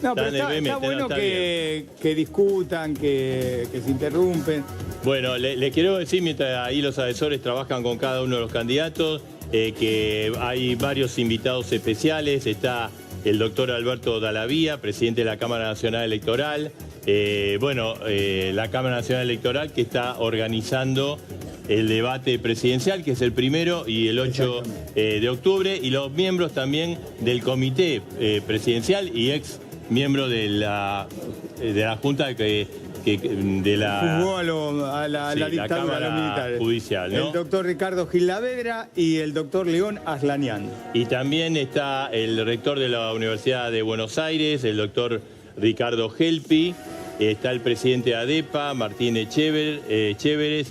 No, pero Está en el está BMT, bueno está que discutan, que se interrumpen. Bueno, les quiero decir, mientras ahí los asesores trabajan con cada uno de los candidatos, que hay varios invitados especiales. Está el doctor Alberto Dallavía, presidente de la Cámara Nacional Electoral. La Cámara Nacional Electoral que está organizando el debate presidencial, que es el 1 y el 8 de octubre, y los miembros también del comité presidencial y ex miembro de la Junta de la... Jugó a la Sí, la dictadura de Cámara los militares. Judicial, ¿no? El doctor Ricardo Gil Lavedra y el doctor León Aslanian. Y también está el rector de la Universidad de Buenos Aires, el doctor Ricardo Gelpi, está el presidente de ADEPA, Martín Echever,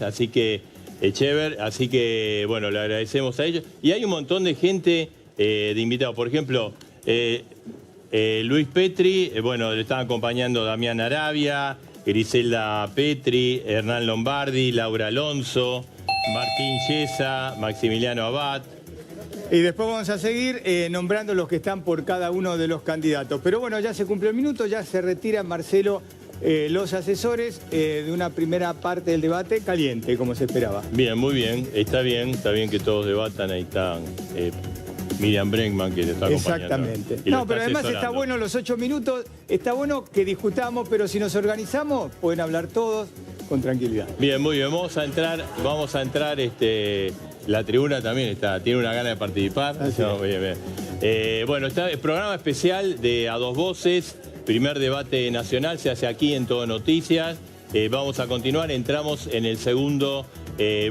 así que bueno, le agradecemos a ellos. Y hay un montón de gente de invitados, por ejemplo, Luis Petri, le están acompañando Damián Arabia, Griselda Petri, Hernán Lombardi, Laura Alonso, Martín Yesa, Maximiliano Abad. Y después vamos a seguir nombrando los que están por cada uno de los candidatos. Pero bueno, ya se cumplió el minuto, ya se retira Marcelo los asesores de una primera parte del debate caliente, como se esperaba. Bien, muy bien. Está bien que todos debatan. Ahí están Miriam Bregman, que te está acompañando. Exactamente. Y lo No, pero además está asesorando. bueno los 8 minutos, está bueno que discutamos, pero si nos organizamos, pueden hablar todos, con tranquilidad. Bien, muy bien. Vamos a entrar, la tribuna también tiene una gana de participar. No, bien, bien. Bueno, está el programa especial de A Dos Voces, primer debate nacional, se hace aquí en Todo Noticias. Vamos a continuar, entramos en el segundo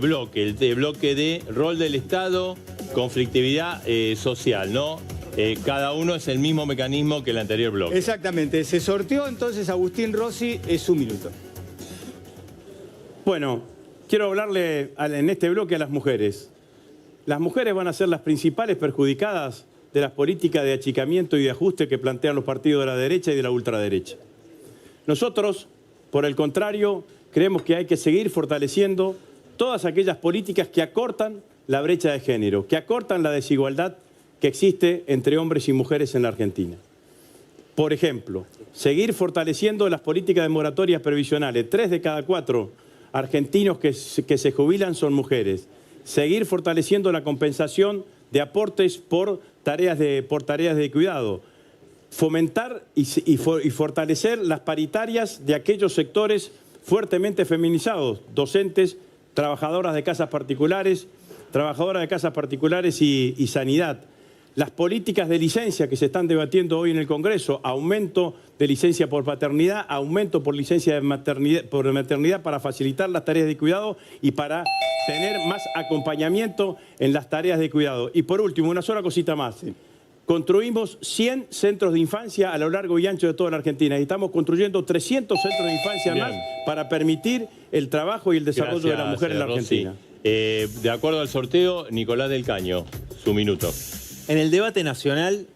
bloque, el bloque de rol del Estado, conflictividad social, ¿no? Cada uno es el mismo mecanismo que el anterior bloque. Exactamente. Se sorteó entonces Agustín Rossi, es su minuto. Bueno, quiero hablarle en este bloque a las mujeres. Las mujeres van a ser las principales perjudicadas de las políticas de achicamiento y de ajuste que plantean los partidos de la derecha y de la ultraderecha. Nosotros, por el contrario, creemos que hay que seguir fortaleciendo todas aquellas políticas que acortan la brecha de género, que acortan la desigualdad que existe entre hombres y mujeres en la Argentina. Por ejemplo, seguir fortaleciendo las políticas de moratorias previsionales. 3 de cada 4 argentinos que se jubilan son mujeres. Seguir fortaleciendo la compensación de aportes por tareas de cuidado. Fomentar y fortalecer las paritarias de aquellos sectores fuertemente feminizados, docentes, trabajadoras de casas particulares y sanidad. Las políticas de licencia que se están debatiendo hoy en el Congreso, aumento de licencia por paternidad, aumento por licencia por maternidad para facilitar las tareas de cuidado y para tener más acompañamiento en las tareas de cuidado. Y por último, una sola cosita más. Sí. Construimos 100 centros de infancia a lo largo y ancho de toda la Argentina y estamos construyendo 300 centros de infancia más para permitir el trabajo y el desarrollo de la mujer en la Argentina. De acuerdo al sorteo, Nicolás del Caño, su minuto. En el debate nacional,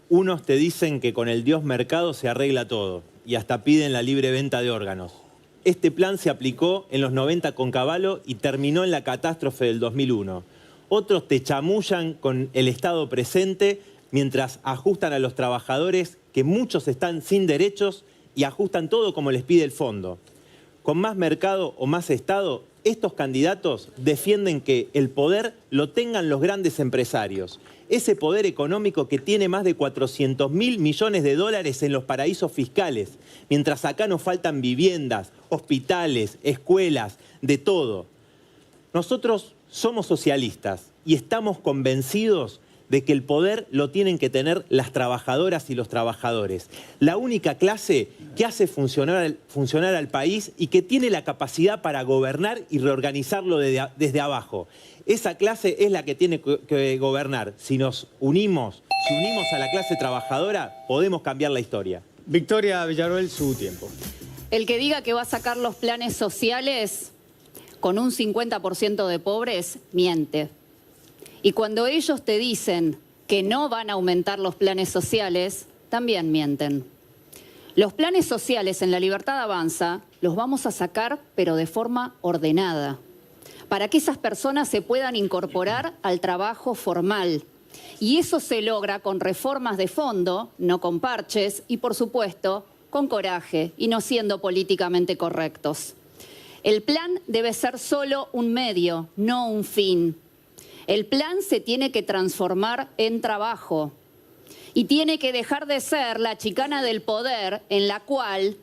unos te dicen que con el Dios mercado se arregla todo y hasta piden la libre venta de órganos. Este plan se aplicó en los 90 con Cavallo y terminó en la catástrofe del 2001. Otros te chamullan con el Estado presente mientras ajustan a los trabajadores, que muchos están sin derechos y ajustan todo como les pide el fondo. Con más mercado o más Estado, estos candidatos defienden que el poder lo tengan los grandes empresarios. Ese poder económico que tiene más de 400.000 millones de dólares en los paraísos fiscales, mientras acá nos faltan viviendas, hospitales, escuelas, de todo. Nosotros somos socialistas y estamos convencidos de que el poder lo tienen que tener las trabajadoras y los trabajadores. La única clase que hace funcionar al país y que tiene la capacidad para gobernar y reorganizarlo desde abajo. Esa clase es la que tiene que gobernar. Si nos unimos, a la clase trabajadora, podemos cambiar la historia. Victoria Villarroel, su tiempo. El que diga que va a sacar los planes sociales con un 50% de pobres, miente. Y cuando ellos te dicen que no van a aumentar los planes sociales, también mienten. Los planes sociales en La Libertad Avanza los vamos a sacar, pero de forma ordenada, para que esas personas se puedan incorporar al trabajo formal. Y eso se logra con reformas de fondo, no con parches, y por supuesto, con coraje y no siendo políticamente correctos. El plan debe ser solo un medio, no un fin. El plan se tiene que transformar en trabajo y tiene que dejar de ser la chicana del poder en la cual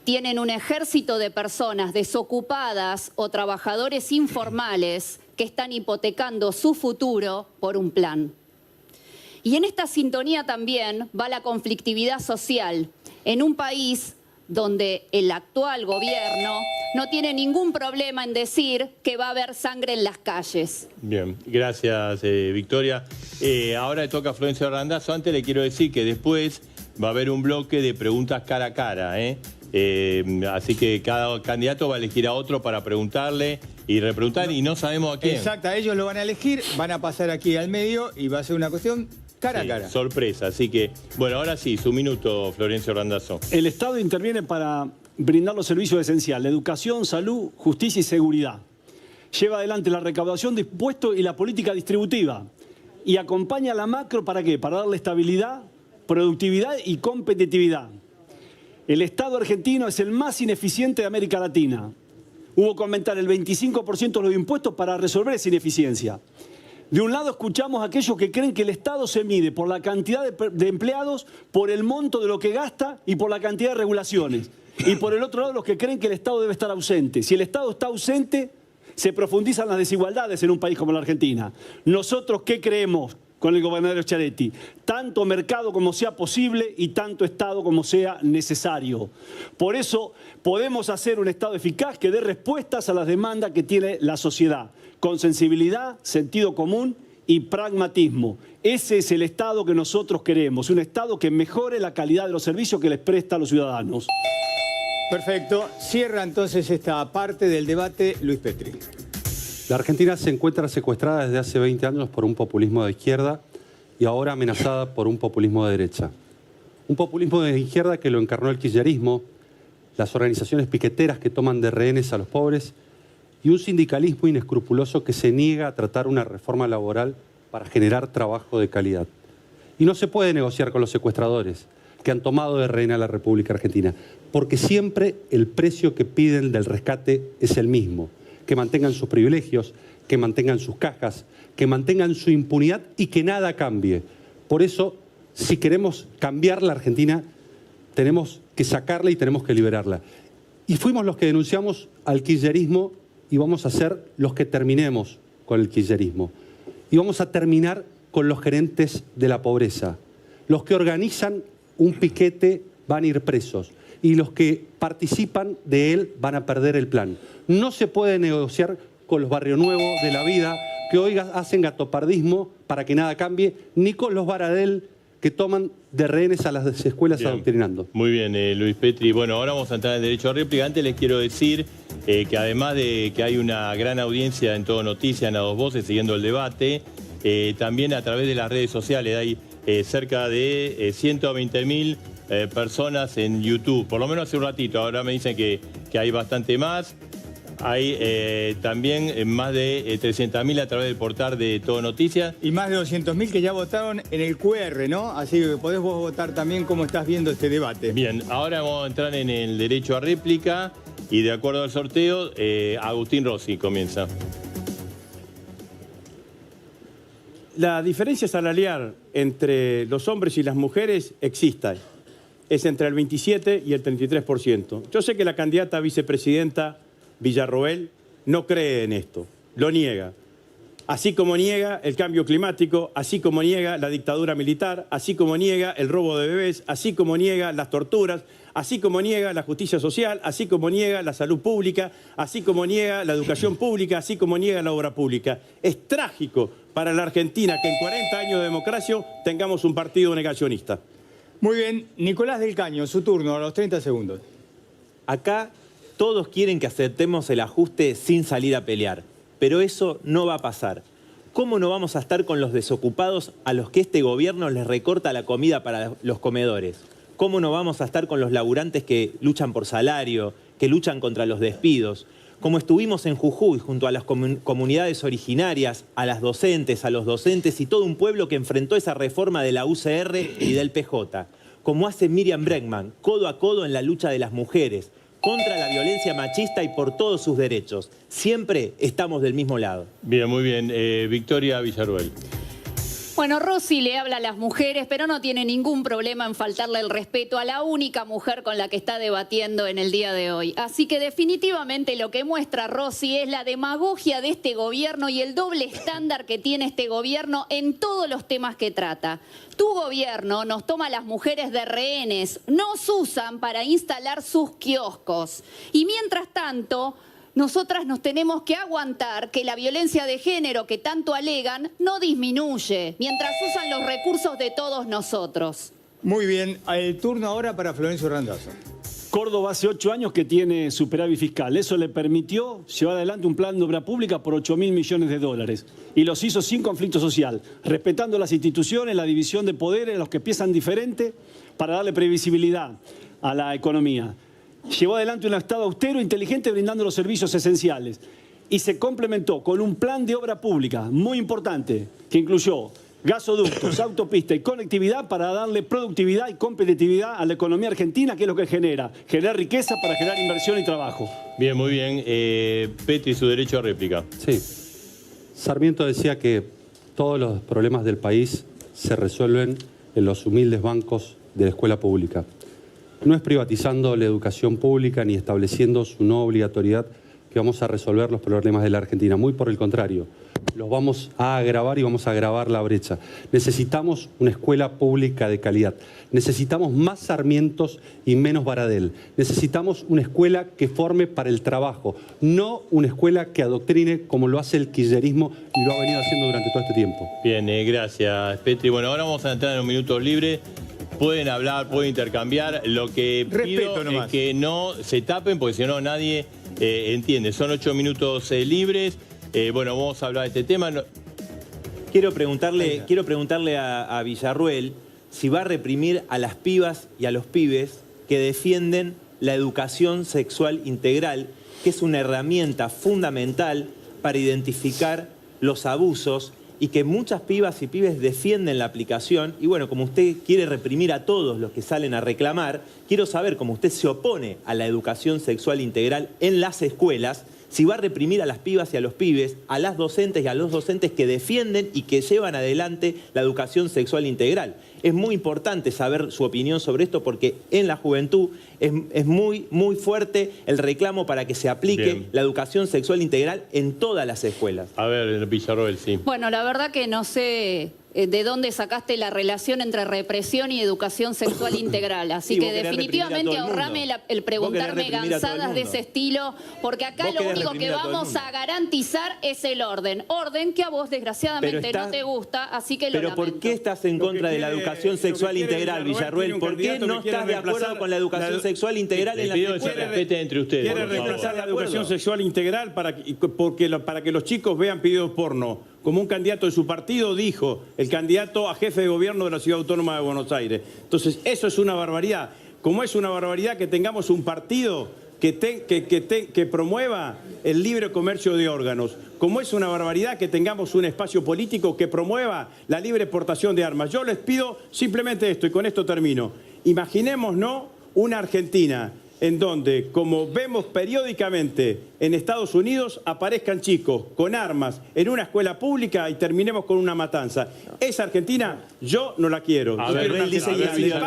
tienen un ejército de personas desocupadas o trabajadores informales que están hipotecando su futuro por un plan. Y en esta sintonía también va la conflictividad social en un país donde el actual gobierno no tiene ningún problema en decir que va a haber sangre en las calles. Bien, gracias Victoria. Ahora le toca a Florencio Randazzo. Antes le quiero decir que después va a haber un bloque de preguntas cara a cara. Así que cada candidato va a elegir a otro para preguntarle y repreguntar y no sabemos a quién. Exacto, ellos lo van a elegir, van a pasar aquí al medio y va a ser una cuestión cara a cara. Sorpresa, así que, bueno, ahora sí, su minuto, Florencio Randazzo. El Estado interviene para brindar los servicios esenciales, educación, salud, justicia y seguridad. Lleva adelante la recaudación de impuestos y la política distributiva. Y acompaña a la macro, ¿para qué? Para darle estabilidad, productividad y competitividad. El Estado argentino es el más ineficiente de América Latina. Hubo que aumentar el 25% de los impuestos para resolver esa ineficiencia. De un lado escuchamos a aquellos que creen que el Estado se mide por la cantidad de empleados, por el monto de lo que gasta y por la cantidad de regulaciones. Y por el otro lado los que creen que el Estado debe estar ausente. Si el Estado está ausente, se profundizan las desigualdades en un país como la Argentina. ¿Nosotros qué creemos con el gobernador Schiaretti? Tanto mercado como sea posible y tanto Estado como sea necesario. Por eso podemos hacer un Estado eficaz que dé respuestas a las demandas que tiene la sociedad, con sensibilidad, sentido común y pragmatismo. Ese es el Estado que nosotros queremos, un Estado que mejore la calidad de los servicios que les presta a los ciudadanos. Perfecto. Cierra entonces esta parte del debate Luis Petri. La Argentina se encuentra secuestrada desde hace 20 años por un populismo de izquierda y ahora amenazada por un populismo de derecha. Un populismo de izquierda que lo encarnó el kirchnerismo, las organizaciones piqueteras que toman de rehenes a los pobres y un sindicalismo inescrupuloso que se niega a tratar una reforma laboral para generar trabajo de calidad. Y no se puede negociar con los secuestradores que han tomado de rehén a la República Argentina, porque siempre el precio que piden del rescate es el mismo: que mantengan sus privilegios, que mantengan sus cajas, que mantengan su impunidad y que nada cambie. Por eso, si queremos cambiar la Argentina, tenemos que sacarla y tenemos que liberarla. Y fuimos los que denunciamos al kirchnerismo y vamos a ser los que terminemos con el kirchnerismo. Y vamos a terminar con los gerentes de la pobreza. Los que organizan un piquete van a ir presos y los que participan de él van a perder el plan. No se puede negociar con los Barrio Nuevo de la vida que hoy hacen gatopardismo para que nada cambie, ni con los Baradel que toman de rehenes a las escuelas adoctrinando. Muy bien, Luis Petri. Bueno, ahora vamos a entrar en el derecho a réplica. Antes les quiero decir que además de que hay una gran audiencia en Todo Noticias, en A Dos Voces, siguiendo el debate, también a través de las redes sociales hay cerca de 120.000 personas en YouTube, por lo menos hace un ratito. Ahora me dicen que hay bastante más. Hay también más de 300.000 a través del portal de Todo Noticias. Y más de 200.000 que ya votaron en el QR, ¿no? Así que podés vos votar también cómo estás viendo este debate. Bien, ahora vamos a entrar en el derecho a réplica y de acuerdo al sorteo, Agustín Rossi comienza. La diferencia salarial entre los hombres y las mujeres existe. Es entre el 27 y el 33%. Yo sé que la candidata a vicepresidenta Villarroel no cree en esto, lo niega. Así como niega el cambio climático, así como niega la dictadura militar, así como niega el robo de bebés, así como niega las torturas, así como niega la justicia social, así como niega la salud pública, así como niega la educación pública, así como niega la obra pública. Es trágico para la Argentina que en 40 años de democracia tengamos un partido negacionista. Muy bien, Nicolás del Caño, su turno, a los 30 segundos. Acá todos quieren que aceptemos el ajuste sin salir a pelear, pero eso no va a pasar. ¿Cómo no vamos a estar con los desocupados a los que este gobierno les recorta la comida para los comedores? ¿Cómo no vamos a estar con los laburantes que luchan por salario, que luchan contra los despidos? Como estuvimos en Jujuy junto a las comunidades originarias, a las docentes, a los docentes y todo un pueblo que enfrentó esa reforma de la UCR y del PJ. Como hace Miriam Bregman, codo a codo en la lucha de las mujeres, contra la violencia machista y por todos sus derechos. Siempre estamos del mismo lado. Bien, muy bien. Victoria Villarroel. Bueno, Rossi le habla a las mujeres, pero no tiene ningún problema en faltarle el respeto a la única mujer con la que está debatiendo en el día de hoy. Así que definitivamente lo que muestra Rossi es la demagogia de este gobierno y el doble estándar que tiene este gobierno en todos los temas que trata. Tu gobierno nos toma a las mujeres de rehenes, nos usan para instalar sus kioscos. Y mientras tanto, nosotras nos tenemos que aguantar que la violencia de género que tanto alegan no disminuye, mientras usan los recursos de todos nosotros. Muy bien, el turno ahora para Florencio Randazzo. Córdoba hace 8 años que tiene superávit fiscal. Eso le permitió llevar adelante un plan de obra pública por 8.000 millones de dólares. Y los hizo sin conflicto social, respetando las instituciones, la división de poderes, los que piensan diferente, para darle previsibilidad a la economía. Llevó adelante un Estado austero e inteligente brindando los servicios esenciales. Y se complementó con un plan de obra pública muy importante que incluyó gasoductos, autopista y conectividad para darle productividad y competitividad a la economía argentina, que es lo que genera riqueza para generar inversión y trabajo. Bien, muy bien. Petri, su derecho a réplica. Sí. Sarmiento decía que Todos los problemas del país se resuelven en los humildes bancos de la escuela pública. No es privatizando la educación pública ni estableciendo su no obligatoriedad que vamos a resolver los problemas de la Argentina. Muy por el contrario, los vamos a agravar y vamos a agravar la brecha. Necesitamos una escuela pública de calidad. Necesitamos más Sarmientos y menos Baradel. Necesitamos una escuela que forme para el trabajo, no una escuela que adoctrine como lo hace el kirchnerismo y lo ha venido haciendo durante todo este tiempo. Bien, gracias, Petri. Bueno, ahora vamos a entrar en un minuto libre. Pueden hablar, pueden intercambiar. Lo que pido es que no se tapen, porque si no nadie entiende. Son 8 minutos libres. Bueno, vamos a hablar de este tema. Quiero preguntarle a Villarruel si va a reprimir a las pibas y a los pibes que defienden la educación sexual integral, que es una herramienta fundamental para identificar los abusos y que muchas pibas y pibes defienden la aplicación. Y bueno, como usted quiere reprimir a todos los que salen a reclamar, quiero saber cómo usted se opone a la educación sexual integral en las escuelas, si va a reprimir a las pibas y a los pibes, a las docentes y a los docentes que defienden y que llevan adelante la educación sexual integral. Es muy importante saber su opinión sobre esto porque en la juventud es muy fuerte el reclamo para que se aplique la educación sexual integral en todas las escuelas. A ver, Villarroel, sí. Bueno, la verdad que no sé de dónde sacaste la relación entre represión y educación sexual integral. Así Sí, que definitivamente ahorrame el preguntarme gansadas de ese estilo, porque acá lo único que vamos a garantizar es el orden. Orden que a vos desgraciadamente no te gusta, así que lo lamento. ¿Por qué estás en contra de la educación sexual integral, Villarruel? ¿Por qué no estás de acuerdo con la educación sexual integral en las escuelas? Entre ustedes. Quiere reemplazar la educación sexual integral para que los chicos vean videos porno. Como un candidato de su partido dijo, el candidato a jefe de gobierno de la Ciudad Autónoma de Buenos Aires. Entonces, eso es una barbaridad. Como es una barbaridad que tengamos un partido que promueva el libre comercio de órganos, como es una barbaridad que tengamos un espacio político que promueva la libre exportación de armas. Yo les pido simplemente esto, y con esto termino. Imaginémonos una Argentina en donde, como vemos periódicamente en Estados Unidos, aparezcan chicos con armas en una escuela pública y terminemos con una matanza. Esa Argentina yo no la quiero. A ver, él dice de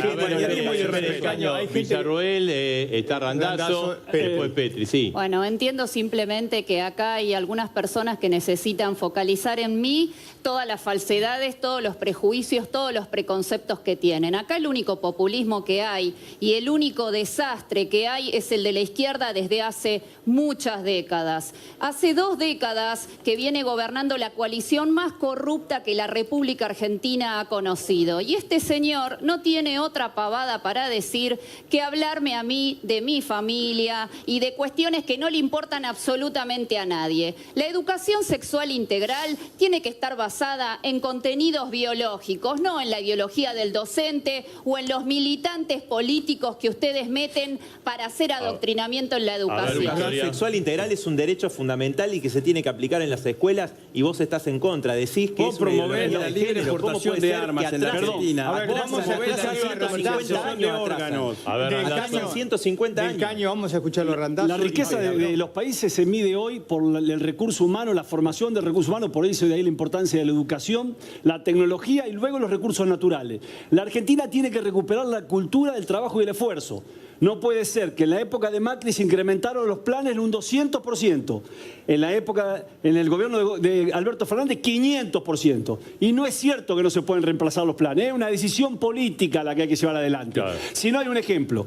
compañerismo y de respeto. Villarroel, está Randazzo, después Petri, sí. Bueno, entiendo simplemente que acá hay algunas personas que necesitan focalizar en mí todas las falsedades, todos los prejuicios, todos los preconceptos que tienen. Acá el único populismo que hay y el único desastre que hay es el de la izquierda desde hace muchas décadas. Hace 2 décadas que viene gobernando la coalición más corrupta que la República Argentina ha conocido. Y este señor no tiene otra pavada para decir que hablarme a mí de mi familia y de cuestiones que no le importan absolutamente a nadie. La educación sexual integral tiene que estar basada en contenidos biológicos, no en la ideología del docente o en los militantes políticos que ustedes meten para hacer adoctrinamiento en la educación. La educación sexual integral es un derecho fundamental y que se tiene que aplicar en las escuelas y vos estás en contra. Decís que vos promovés la libre exportación de armas en la Argentina. Vamos a ver, 150 años órganos. Acá son 150 años. Del Caño, vamos a escucharlo, Randazzo. La riqueza de los países se mide hoy por el recurso humano, la formación del recurso humano, por eso de ahí la importancia de la educación, la tecnología y luego los recursos naturales. La Argentina tiene que recuperar la cultura del trabajo y el esfuerzo. No puede ser que en la época de Macri se incrementaron los planes en un 200%. En el gobierno de Alberto Fernández, 500%. Y no es cierto que no se pueden reemplazar los planes. Es una decisión política la que hay que llevar adelante. Claro. Si no, hay un ejemplo.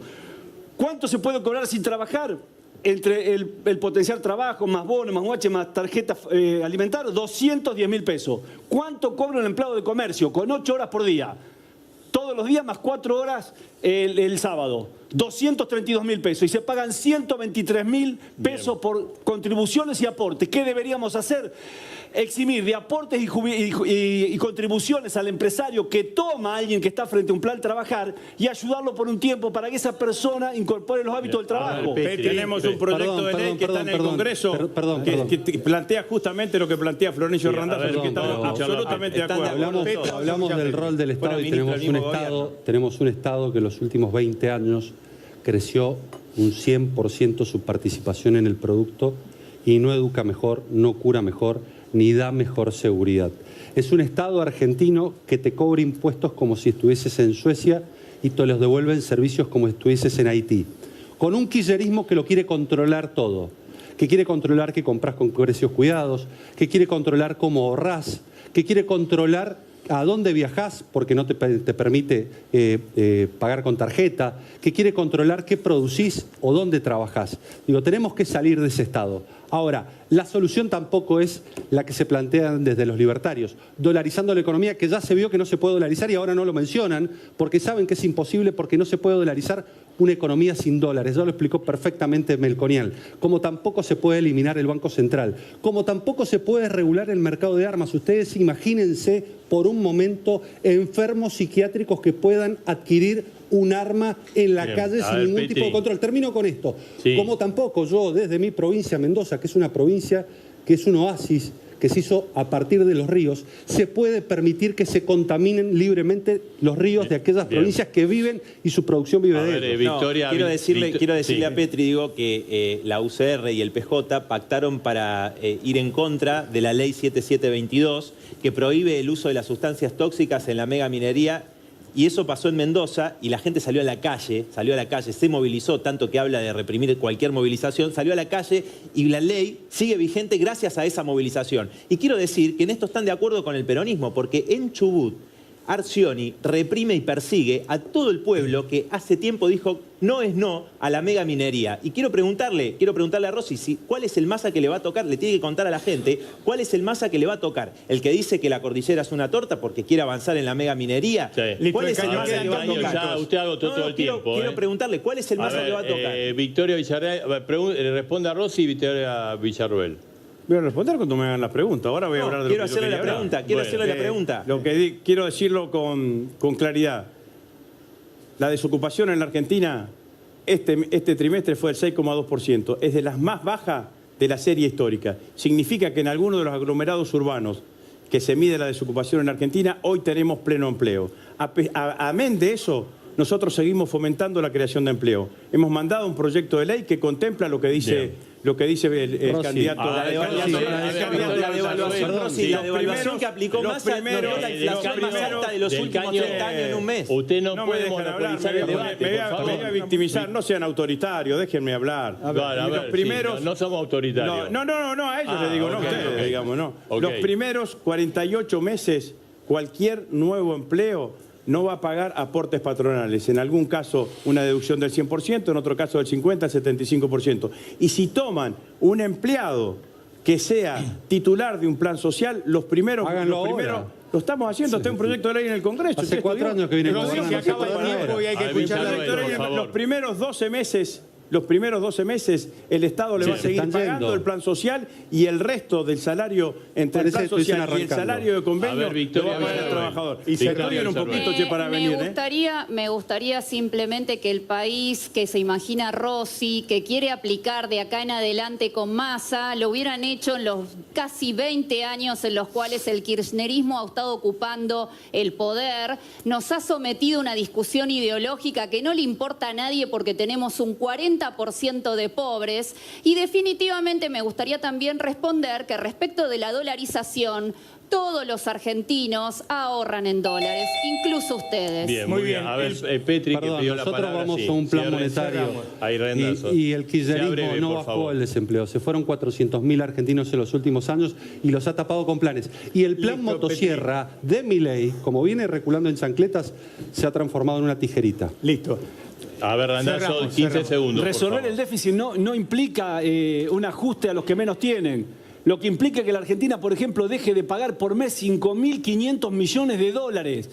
¿Cuánto se puede cobrar sin trabajar? Entre el potencial trabajo, más bono, más UH, más tarjeta alimentaria, 210.000 pesos. ¿Cuánto cobra un empleado de comercio con 8 horas por día? Todos los días más 4 horas el sábado. 232.000 pesos. Y se pagan 123.000 pesos por contribuciones y aportes. ¿Qué deberíamos hacer? Eximir de aportes y contribuciones al empresario que toma a alguien que está frente a un plan trabajar y ayudarlo por un tiempo para que esa persona incorpore los hábitos del trabajo. Tenemos un proyecto de ley que está en el Congreso que plantea justamente lo que plantea Florencio Randazzo, que estamos absolutamente de acuerdo. Hablamos del rol del Estado y tenemos un Estado que en los últimos 20 años creció un 100% su participación en el producto y no educa mejor, no cura mejor, ni da mejor seguridad. Es un Estado argentino que te cobra impuestos como si estuvieses en Suecia y te los devuelve en servicios como si estuvieses en Haití. Con un kirchnerismo que lo quiere controlar todo, que quiere controlar qué compras con precios cuidados, que quiere controlar cómo ahorrás, que quiere controlar a dónde viajás porque no te permite pagar con tarjeta, que quiere controlar qué producís o dónde trabajás. Digo, tenemos que salir de ese estado. Ahora, la solución tampoco es la que se plantean desde los libertarios, dolarizando la economía, que ya se vio que no se puede dolarizar y ahora no lo mencionan, porque saben que es imposible, porque no se puede dolarizar una economía sin dólares. Ya lo explicó perfectamente Melconian. Como tampoco se puede eliminar el Banco Central, como tampoco se puede regular el mercado de armas. Ustedes imagínense por un momento enfermos psiquiátricos que puedan adquirir un arma en la calle sin ningún tipo de control. Termino con esto. Sí. Como tampoco yo, desde mi provincia, Mendoza, que es una provincia que es un oasis, que se hizo a partir de los ríos, se puede permitir que se contaminen libremente los ríos de aquellas provincias que viven y su producción vive de ellos. Victoria, quiero decirle a Petri, digo, que la UCR y el PJ pactaron para ir en contra de la ley 7722, que prohíbe el uso de las sustancias tóxicas en la megaminería. Y eso pasó en Mendoza y la gente salió a la calle, se movilizó, tanto que habla de reprimir cualquier movilización, salió a la calle y la ley sigue vigente gracias a esa movilización. Y quiero decir que en esto están de acuerdo con el peronismo, porque en Chubut, Arcioni reprime y persigue a todo el pueblo que hace tiempo dijo no es no a la megaminería. Y quiero preguntarle a Rossi cuál es el Massa que le va a tocar. Le tiene que contar a la gente cuál es el Massa que le va a tocar. El que dice que la cordillera es una torta porque quiere avanzar en la megaminería. Sí. ¿Cuál es el Massa que le va a tocar? Ya usted agotó todo el tiempo. Quiero preguntarle cuál es el Massa que va a tocar. Victoria Villarruel, responda a Rossi y Victoria Villarruel. Voy a responder cuando me hagan las preguntas. Ahora voy a hablar de lo que hacerle la pregunta. Quiero hacerle la pregunta. Quiero decirlo con claridad. La desocupación en la Argentina este trimestre fue del 6,2%. Es de las más bajas de la serie histórica. Significa que en algunos de los aglomerados urbanos que se mide la desocupación en Argentina, hoy tenemos pleno empleo. Amén de eso, nosotros seguimos fomentando la creación de empleo. Hemos mandado un proyecto de ley que contempla lo que dice el candidato. La devaluación que aplicó Massa no dio la inflación más alta de los últimos 30 años en un mes. Usted no puede monopolizar el debate, me voy a victimizar. No sean autoritarios, déjenme hablar. Los primeros... No somos autoritarios. No, a ellos les digo, no a ustedes, digamos, no. Los primeros 48 meses, cualquier nuevo empleo no va a pagar aportes patronales. En algún caso una deducción del 100%, en otro caso del 50% al 75%. Y si toman un empleado que sea titular de un plan social, los primeros lo estamos haciendo, está un proyecto de ley en el Congreso. Hace 4 años que viene el tiempo y hay que escuchar los primeros 12 meses el Estado le va a seguir pagando el plan social y el resto del salario entre el plan social y el salario de convenio lo va a pagar el trabajador. Y se estudian un poquito para venir. Me gustaría simplemente que el país que se imagina Rossi, que quiere aplicar de acá en adelante con Massa, lo hubieran hecho en los casi 20 años en los cuales el kirchnerismo ha estado ocupando el poder. Nos ha sometido a una discusión ideológica que no le importa a nadie porque tenemos un 40% de pobres y definitivamente me gustaría también responder que respecto de la dolarización, todos los argentinos ahorran en dólares, incluso ustedes. Bien, muy bien. A ver, Petri, que pidió la palabra. Nosotros vamos a un plan monetario y el kirchnerismo no bajó el desempleo. Se fueron 400.000 argentinos en los últimos años y los ha tapado con planes. Y el plan motosierra de Milei, como viene reculando en chancletas, se ha transformado en una tijerita. Listo. A ver, Randazzo, 15 segundos. Resolver el déficit no implica un ajuste a los que menos tienen. Lo que implica que la Argentina, por ejemplo, deje de pagar por mes 5.500 millones de dólares.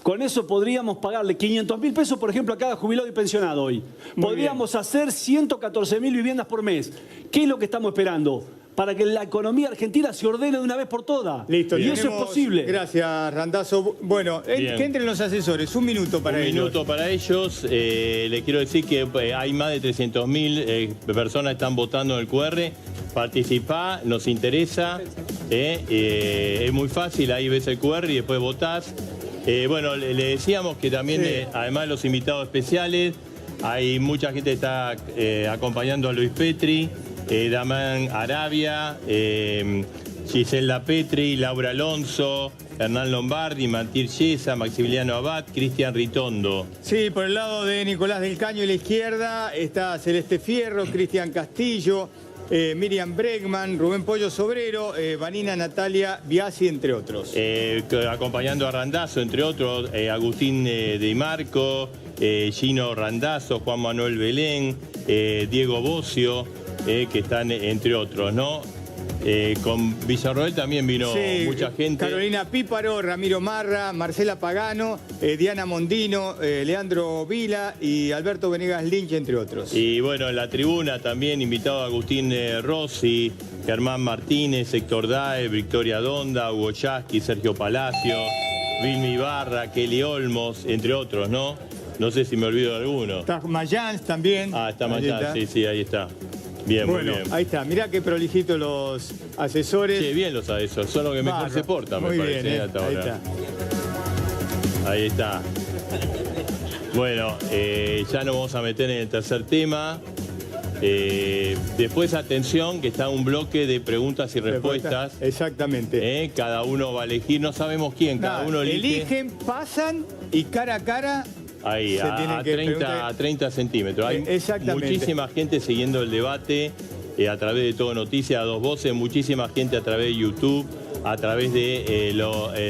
Con eso podríamos pagarle 500.000 pesos, por ejemplo, a cada jubilado y pensionado hoy. Podríamos hacer 114.000 viviendas por mes. ¿Qué es lo que estamos esperando? Para que la economía argentina se ordene de una vez por todas. Listo. Y eso es posible. Gracias, Randazzo. Bueno, que entren los asesores. Un minuto para ellos. Un minuto para ellos. Le quiero decir que hay más de 300.000 personas que están votando en el QR. Participá, nos interesa. Es muy fácil, ahí ves el QR y después votás. Bueno, le decíamos que también, además de los invitados especiales, hay mucha gente que está acompañando a Luis Petri. Damián Arabia, Gisela Petri, Laura Alonso, Hernán Lombardi, Martín Chiesa, Maximiliano Abad, Cristian Ritondo. Sí, por el lado de Nicolás del Caño y la izquierda está Celeste Fierro, Cristian Castillo, Miriam Bregman, Rubén Pollo Sobrero, Vanina Natalia Biasi, entre otros. Acompañando a Randazzo, entre otros, Agustín Di Marco, Gino Randazzo, Juan Manuel Belén, Diego Bocio, que están entre otros, ¿no? Con Villarroel también vino mucha gente. Carolina Píparo, Ramiro Marra, Marcela Pagano, Diana Mondino, Leandro Vila y Alberto Venegas Lynch, entre otros. Y bueno, en la tribuna también invitado a Agustín Rossi, Germán Martínez, Héctor Dae, Victoria Donda, Hugo Yasky, Sergio Palacio, Vilmi Ibarra, Kelly Olmos, entre otros, ¿no? No sé si me olvido de alguno. Está Mayans también. Ah, está Mayans, sí, ahí está. Bien, bueno, muy bien. Ahí está, mirá qué prolijito los asesores. Sí, bien los asesores, son los que mejor se portan, me parece, bien, hasta ahí ahora. está. Ahí está. Bueno, ya nos vamos a meter en el tercer tema. Después, atención, que está un bloque de preguntas y respuestas. Exactamente. Cada uno va a elegir, no sabemos quién, cada uno elige. Eligen, pasan y cara a cara. Ahí, a 30 centímetros. Hay muchísima gente siguiendo el debate a través de Todo Noticias, a dos voces, muchísima gente a través de YouTube, a través de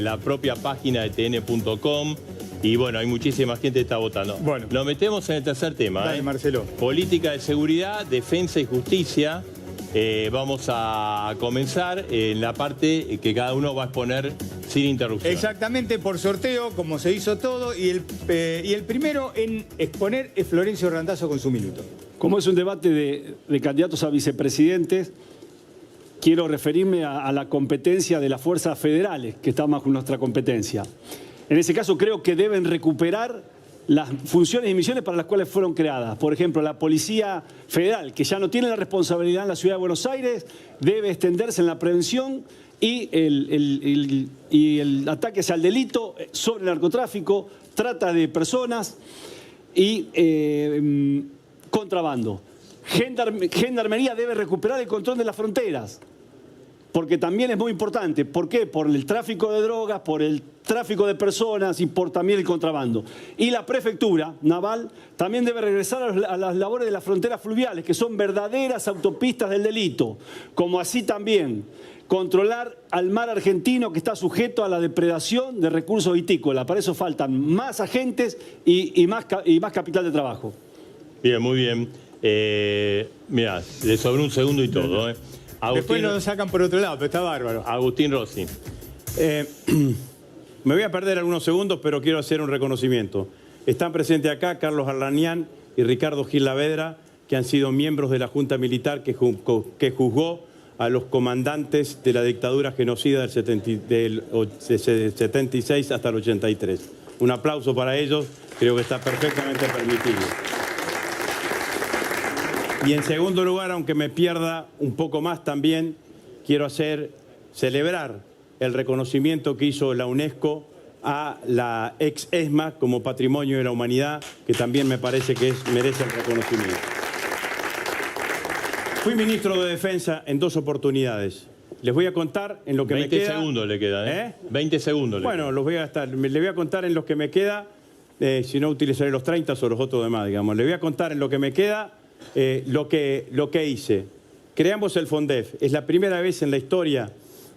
la propia página de tn.com. Y bueno, hay muchísima gente que está votando. Bueno, nos metemos en el tercer tema. Dale, Marcelo. Política de seguridad, defensa y justicia. Vamos a comenzar en la parte que cada uno va a exponer sin interrupción. Exactamente, por sorteo, como se hizo todo, y el primero en exponer es Florencio Randazzo con su minuto. Como es un debate de candidatos a vicepresidentes, quiero referirme a la competencia de las fuerzas federales, que está bajo nuestra competencia. En ese caso creo que deben recuperar las funciones y misiones para las cuales fueron creadas. Por ejemplo, la Policía Federal, que ya no tiene la responsabilidad en la Ciudad de Buenos Aires, debe extenderse en la prevención y el ataque hacia el delito sobre el narcotráfico, trata de personas y contrabando. Gendarmería debe recuperar el control de las fronteras, porque también es muy importante. ¿Por qué? Por el tráfico de drogas, por el tráfico de personas y por también el contrabando. Y la prefectura naval también debe regresar a las labores de las fronteras fluviales, que son verdaderas autopistas del delito, como así también controlar al mar argentino, que está sujeto a la depredación de recursos vitícolas. Para eso faltan más agentes y más capital de trabajo. Bien, muy bien. Mirá, le sobró un segundo y todo. Agustín, después lo sacan por otro lado, pero está bárbaro. Agustín Rossi. Me voy a perder algunos segundos, pero quiero hacer un reconocimiento. Están presentes acá Carlos Arlanián y Ricardo Gil Lavedra, que han sido miembros de la Junta Militar que juzgó a los comandantes de la dictadura genocida del 76 hasta el 83. Un aplauso para ellos, creo que está perfectamente permitido. Y en segundo lugar, aunque me pierda un poco más también, quiero celebrar el reconocimiento que hizo la UNESCO a la ex ESMA como Patrimonio de la Humanidad, que también me parece que merece el reconocimiento. Fui ministro de Defensa en 2 oportunidades. Les voy a contar en lo que me queda. 20 segundos le quedan, ¿eh? 20 segundos. Bueno, les voy a contar en lo que me queda, si no utilizaré los 30 o los otros demás, digamos. Les voy a contar en lo que me queda lo que hice. Creamos el FONDEF. Es la primera vez en la historia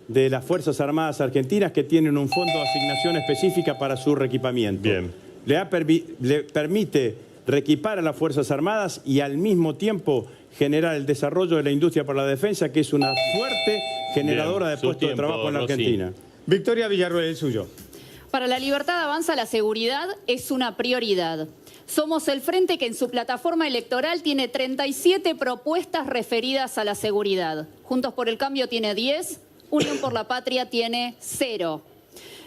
de las Fuerzas Armadas Argentinas que tienen un fondo de asignación específica para su reequipamiento. Bien. Le permite reequipar a las Fuerzas Armadas y al mismo tiempo generar el desarrollo de la industria para la defensa, que es una fuerte generadora de puestos de trabajo en la Argentina. Victoria Villarroel, el suyo. Para La Libertad Avanza, la seguridad es una prioridad. Somos el frente que en su plataforma electoral tiene 37 propuestas referidas a la seguridad. Juntos por el Cambio tiene 10, Unión por la Patria tiene 0.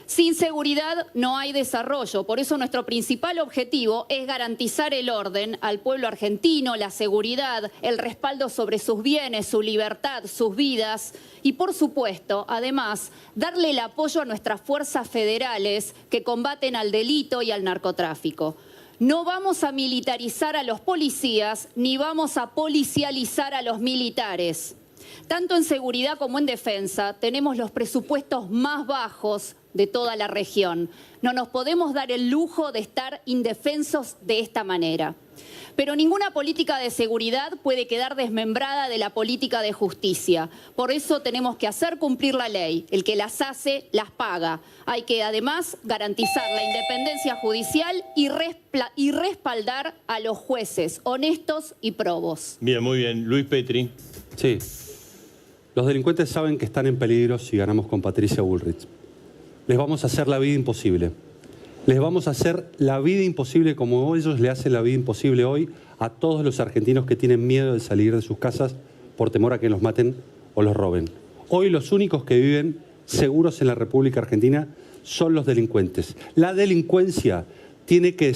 Sin seguridad no hay desarrollo, por eso nuestro principal objetivo es garantizar el orden al pueblo argentino, la seguridad, el respaldo sobre sus bienes, su libertad, sus vidas y, por supuesto, además, darle el apoyo a nuestras fuerzas federales que combaten al delito y al narcotráfico. No vamos a militarizar a los policías ni vamos a policializar a los militares. Tanto en seguridad como en defensa tenemos los presupuestos más bajos de toda la región. No nos podemos dar el lujo de estar indefensos de esta manera. Pero ninguna política de seguridad puede quedar desmembrada de la política de justicia. Por eso tenemos que hacer cumplir la ley. El que las hace, las paga. Hay que además garantizar la independencia judicial y respaldar a los jueces honestos y probos. Bien, muy bien. Luis Petri. Sí. Los delincuentes saben que están en peligro si ganamos con Patricia Bullrich. Les vamos a hacer la vida imposible. Les vamos a hacer la vida imposible como ellos le hacen la vida imposible hoy a todos los argentinos que tienen miedo de salir de sus casas por temor a que los maten o los roben. Hoy los únicos que viven seguros en la República Argentina son los delincuentes. La delincuencia tiene que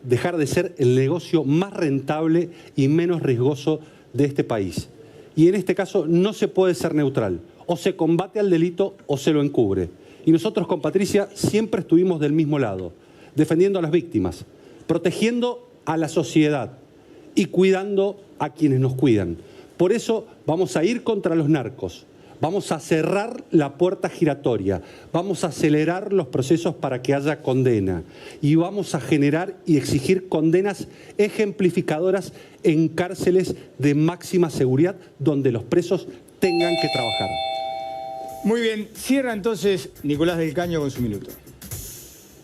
dejar de ser el negocio más rentable y menos riesgoso de este país. Y en este caso no se puede ser neutral. O se combate al delito o se lo encubre. Y nosotros con Patricia siempre estuvimos del mismo lado, defendiendo a las víctimas, protegiendo a la sociedad y cuidando a quienes nos cuidan. Por eso vamos a ir contra los narcos, vamos a cerrar la puerta giratoria, vamos a acelerar los procesos para que haya condena y vamos a generar y exigir condenas ejemplificadoras en cárceles de máxima seguridad donde los presos tengan que trabajar. Muy bien, cierra entonces Nicolás del Caño con su minuto.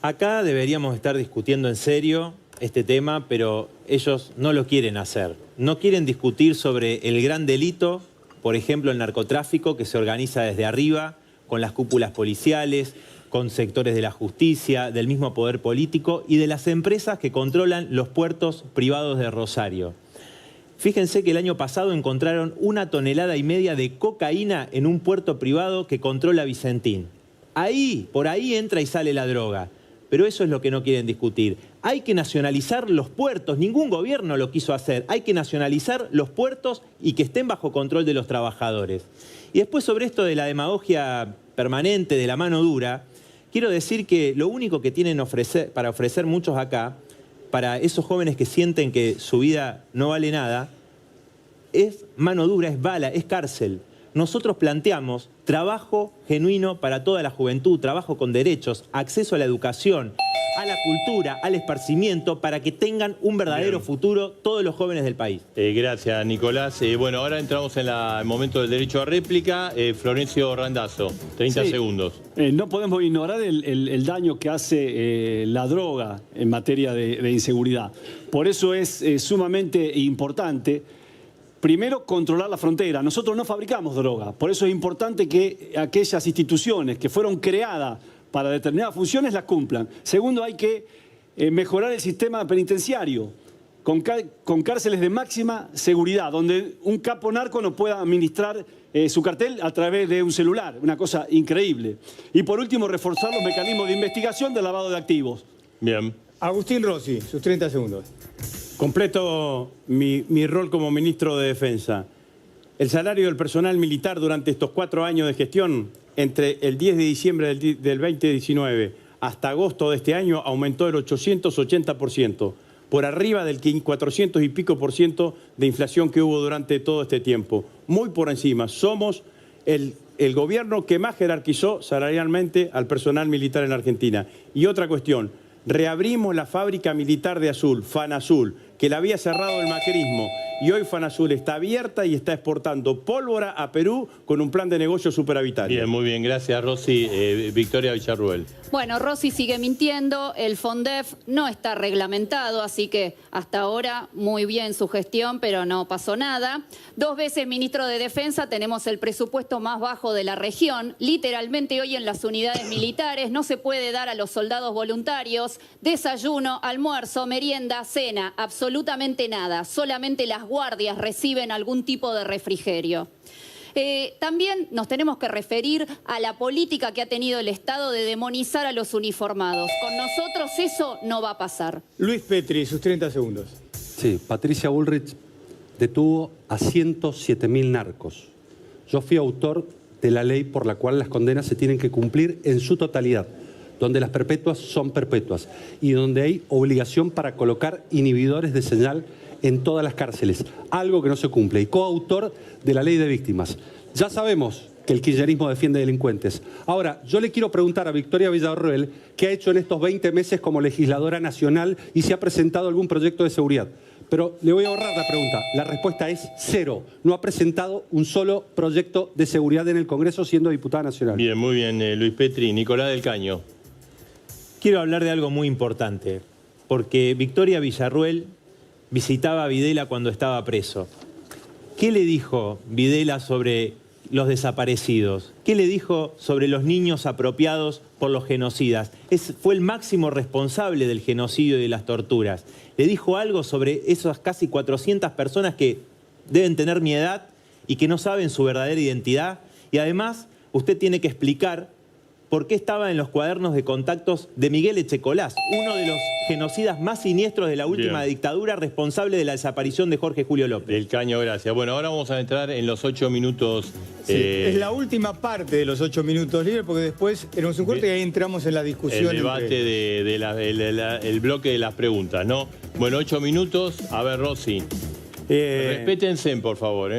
Acá deberíamos estar discutiendo en serio este tema, pero ellos no lo quieren hacer. No quieren discutir sobre el gran delito, por ejemplo el narcotráfico, que se organiza desde arriba, con las cúpulas policiales, con sectores de la justicia, del mismo poder político y de las empresas que controlan los puertos privados de Rosario. Fíjense que el año pasado encontraron 1,5 toneladas de cocaína en un puerto privado que controla Vicentín. Por ahí entra y sale la droga. Pero eso es lo que no quieren discutir. Hay que nacionalizar los puertos. Ningún gobierno lo quiso hacer. Hay que nacionalizar los puertos y que estén bajo control de los trabajadores. Y después sobre esto de la demagogia permanente, de la mano dura, quiero decir que lo único que tienen para ofrecer muchos acá, para esos jóvenes que sienten que su vida no vale nada, es mano dura, es bala, es cárcel. Nosotros planteamos trabajo genuino para toda la juventud, trabajo con derechos, acceso a la educación, a la cultura, al esparcimiento, para que tengan un verdadero futuro todos los jóvenes del país. Gracias, Nicolás. Bueno, ahora entramos en el momento del derecho a réplica. Florencio Randazzo, 30 segundos. No podemos ignorar el daño que hace la droga en materia de inseguridad. Por eso es sumamente importante, primero, controlar la frontera. Nosotros no fabricamos droga. Por eso es importante que aquellas instituciones que fueron creadas para determinadas funciones las cumplan. Segundo, hay que mejorar el sistema penitenciario con cárceles de máxima seguridad, donde un capo narco no pueda administrar su cartel a través de un celular, una cosa increíble. Y por último, reforzar los mecanismos de investigación del lavado de activos. Bien. Agustín Rossi, sus 30 segundos. Completo mi rol como ministro de Defensa. El salario del personal militar durante estos 4 años de gestión, entre el 10 de diciembre del 2019 hasta agosto de este año, aumentó el 880%, por arriba del 400 y pico por ciento de inflación que hubo durante todo este tiempo. Muy por encima. Somos el gobierno que más jerarquizó salarialmente al personal militar en la Argentina. Y otra cuestión, reabrimos la fábrica militar de Azul, FANAZUL, que la había cerrado el macrismo. Y hoy FANAZUL está abierta y está exportando pólvora a Perú con un plan de negocio superavitario. Bien, muy bien. Gracias, Rossi. Victoria Villarruel. Bueno, Rossi sigue mintiendo, el FONDEF no está reglamentado, así que hasta ahora muy bien su gestión, pero no pasó nada. 2 veces ministro de Defensa, tenemos el presupuesto más bajo de la región. Literalmente hoy en las unidades militares no se puede dar a los soldados voluntarios desayuno, almuerzo, merienda, cena, absolutamente nada. Solamente las guardias reciben algún tipo de refrigerio. También nos tenemos que referir a la política que ha tenido el Estado de demonizar a los uniformados. Con nosotros eso no va a pasar. Luis Petri, sus 30 segundos. Sí, Patricia Bullrich detuvo a 107.000 narcos. Yo fui autor de la ley por la cual las condenas se tienen que cumplir en su totalidad. donde las perpetuas son perpetuas y donde hay obligación para colocar inhibidores de señal en todas las cárceles, algo que no se cumple, y coautor de la ley de víctimas. Ya sabemos que el kirchnerismo defiende delincuentes. Ahora, yo le quiero preguntar a Victoria Villarroel qué ha hecho en estos 20 meses como legisladora nacional y si ha presentado algún proyecto de seguridad. Pero le voy a ahorrar la pregunta. La respuesta es cero. No ha presentado un solo proyecto de seguridad en el Congreso siendo diputada nacional. Bien, muy bien, Luis Petri. Nicolás del Caño. Quiero hablar de algo muy importante, porque Victoria Villarroel visitaba a Videla cuando estaba preso. ¿Qué le dijo Videla sobre los desaparecidos? ¿Qué le dijo sobre los niños apropiados por los genocidas? Fue el máximo responsable del genocidio y de las torturas. Le dijo algo sobre esas casi 400 personas que deben tener mi edad y que no saben su verdadera identidad. Y además, usted tiene que explicar por qué estaba en los cuadernos de contactos de Miguel Echecolás, uno de los genocidas más siniestros de la última dictadura, responsable de la desaparición de Jorge Julio López. Del Caño, gracias. Bueno, ahora vamos a entrar en los 8 minutos. Es la última parte de los 8 minutos libres, porque después tenemos un corte y ahí entramos en la discusión. El debate el bloque de las preguntas, ¿no? Bueno, 8 minutos. A ver, Rossi. Respétense, por favor,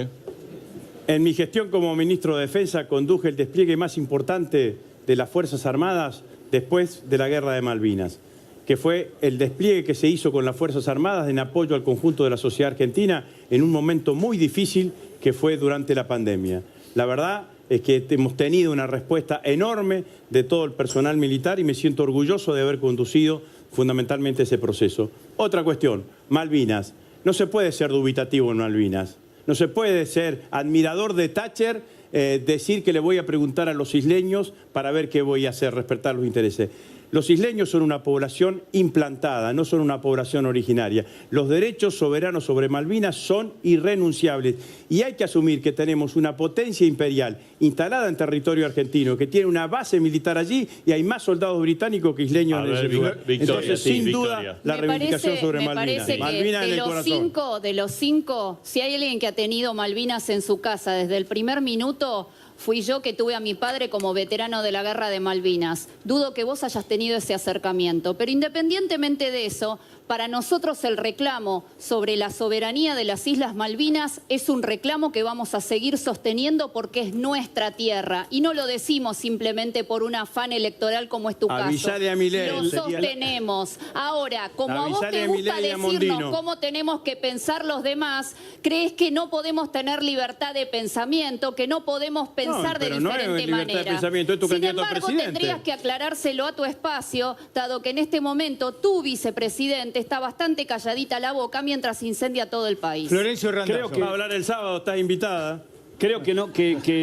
En mi gestión como ministro de Defensa conduje el despliegue más importante de las Fuerzas Armadas después de la Guerra de Malvinas, que fue el despliegue que se hizo con las Fuerzas Armadas en apoyo al conjunto de la sociedad argentina en un momento muy difícil que fue durante la pandemia. La verdad es que hemos tenido una respuesta enorme de todo el personal militar y me siento orgulloso de haber conducido fundamentalmente ese proceso. Otra cuestión, Malvinas. No se puede ser dubitativo en Malvinas. No se puede ser admirador de Thatcher, decir que le voy a preguntar a los isleños para ver qué voy a hacer, respetar los intereses. Los isleños son una población implantada, no son una población originaria. Los derechos soberanos sobre Malvinas son irrenunciables y hay que asumir que tenemos una potencia imperial instalada en territorio argentino que tiene una base militar allí y hay más soldados británicos que isleños en ese lugar. Entonces, sin duda, la reivindicación sobre Malvinas. Malvinas en el corazón. De los cinco, si hay alguien que ha tenido Malvinas en su casa desde el primer minuto, fui yo, que tuve a mi padre como veterano de la Guerra de Malvinas. Dudo que vos hayas tenido ese acercamiento. Pero independientemente de eso, para nosotros el reclamo sobre la soberanía de las Islas Malvinas es un reclamo que vamos a seguir sosteniendo porque es nuestra tierra. Y no lo decimos simplemente por un afán electoral como es tu caso. Avisale a Milei. Lo sostenemos. Ahora, como a vos te gusta decirnos cómo tenemos que pensar los demás, crees que no podemos tener libertad de pensamiento, que no podemos pensar de diferente manera. Sin embargo, tendrías que aclarárselo a tu espacio, dado que en este momento tu vicepresidente está bastante calladita la boca mientras incendia todo el país. Florencio Randazzo. Creo que va a hablar el sábado, estás invitada. Creo que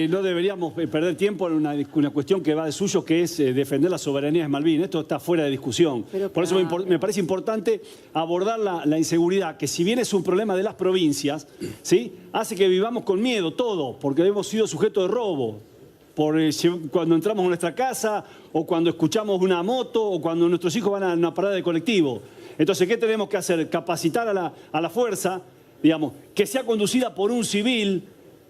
no deberíamos perder tiempo en una cuestión que va de suyo, que es defender la soberanía de Malvinas. Esto está fuera de discusión. Por eso me parece importante abordar la inseguridad, que si bien es un problema de las provincias, ¿sí?, hace que vivamos con miedo todo, porque hemos sido sujetos de robo. Cuando entramos a nuestra casa, o cuando escuchamos una moto, o cuando nuestros hijos van a una parada de colectivo. Entonces, ¿qué tenemos que hacer? Capacitar a la fuerza, digamos, que sea conducida por un civil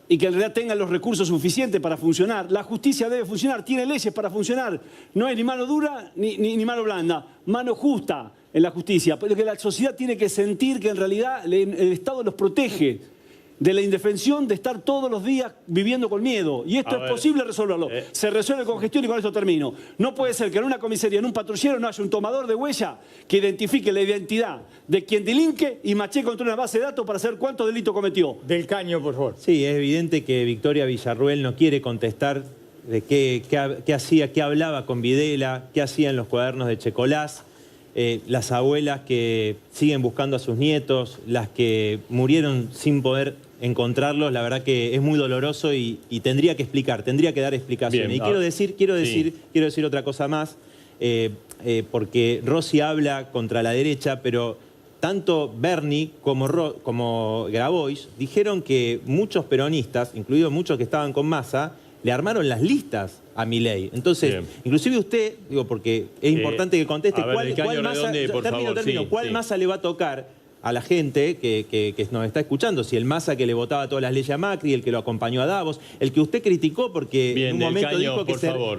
y que en realidad tenga los recursos suficientes para funcionar. La justicia debe funcionar, tiene leyes para funcionar. No hay ni mano dura ni mano blanda, mano justa en la justicia. Pero que la sociedad tiene que sentir que en realidad el Estado los protege de la indefensión de estar todos los días viviendo con miedo. Y esto es posible resolverlo. Se resuelve con gestión y con esto termino. No puede ser que en una comisaría, en un patrullero, no haya un tomador de huella que identifique la identidad de quien delinque y maché contra una base de datos para saber cuánto delito cometió. Del Caño, por favor. Sí, es evidente que Victoria Villarroel no quiere contestar de qué hacía, qué hablaba con Videla, qué hacía en los cuadernos de Echecolás. Las abuelas que siguen buscando a sus nietos, las que murieron sin poder encontrarlos, la verdad que es muy doloroso y tendría que explicar, tendría que dar explicaciones. Bien, y quiero decir otra cosa más, porque Rossi habla contra la derecha, pero tanto Berni como Grabois dijeron que muchos peronistas, incluidos muchos que estaban con Massa, le armaron las listas a Milei. Entonces, inclusive usted, digo, porque es importante que conteste cuál Massa le va a tocar a la gente que nos está escuchando. Si el Massa que le votaba todas las leyes a Macri, el que lo acompañó a Davos, el que usted criticó porque en un momento dijo